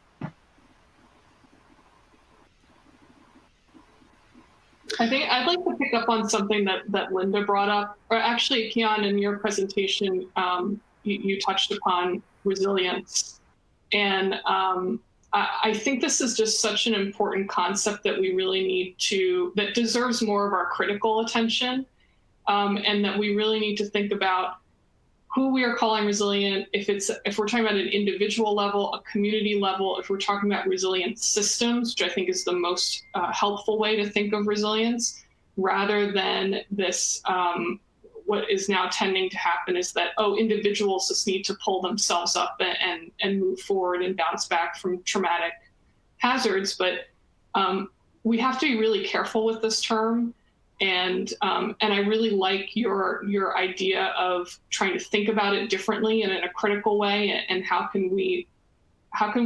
S2: I think I'd like to pick up on something that Linda brought up, or actually, Kian, in your presentation, you touched upon resilience. And I think this is just such an important concept that we really need that deserves more of our critical attention, and that we really need to think about who we are calling resilient, if we're talking about an individual level, a community level, if we're talking about resilient systems, which I think is the most helpful way to think of resilience, rather than this, what is now tending to happen is that, individuals just need to pull themselves up and move forward and bounce back from traumatic hazards. But we have to be really careful with this term. And I really like your idea of trying to think about it differently and in a critical way. And how can we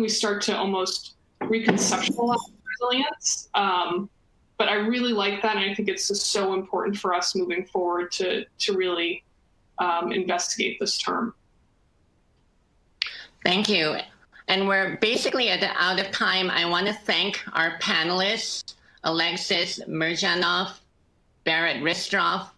S2: start to almost reconceptualize resilience? But I really like that, and I think it's just so important for us moving forward to really investigate this term.
S1: Thank you. And we're basically out of time. I want to thank our panelists, Alexis, Merdjanoff, Barrett, Ristroph.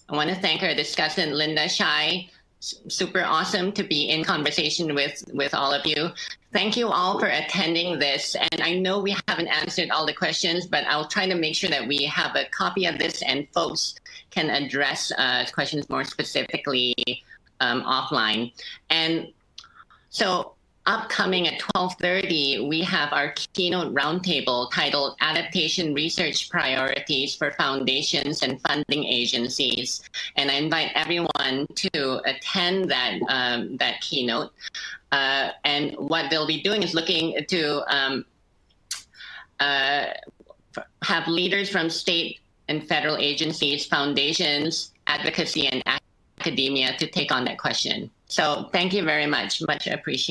S1: I want to thank our discussant, Linda Shai. Super awesome to be in conversation with all of you. Thank you all for attending this. And I know we haven't answered all the questions, but I'll try to make sure that we have a copy of this and folks can address questions more specifically offline. And so upcoming at 12:30, we have our keynote roundtable titled Adaptation Research Priorities for Foundations and Funding Agencies. And I invite everyone to attend that keynote. And what they'll be doing is looking to have leaders from state and federal agencies, foundations, advocacy, and academia to take on that question. So thank you very much. Much appreciated.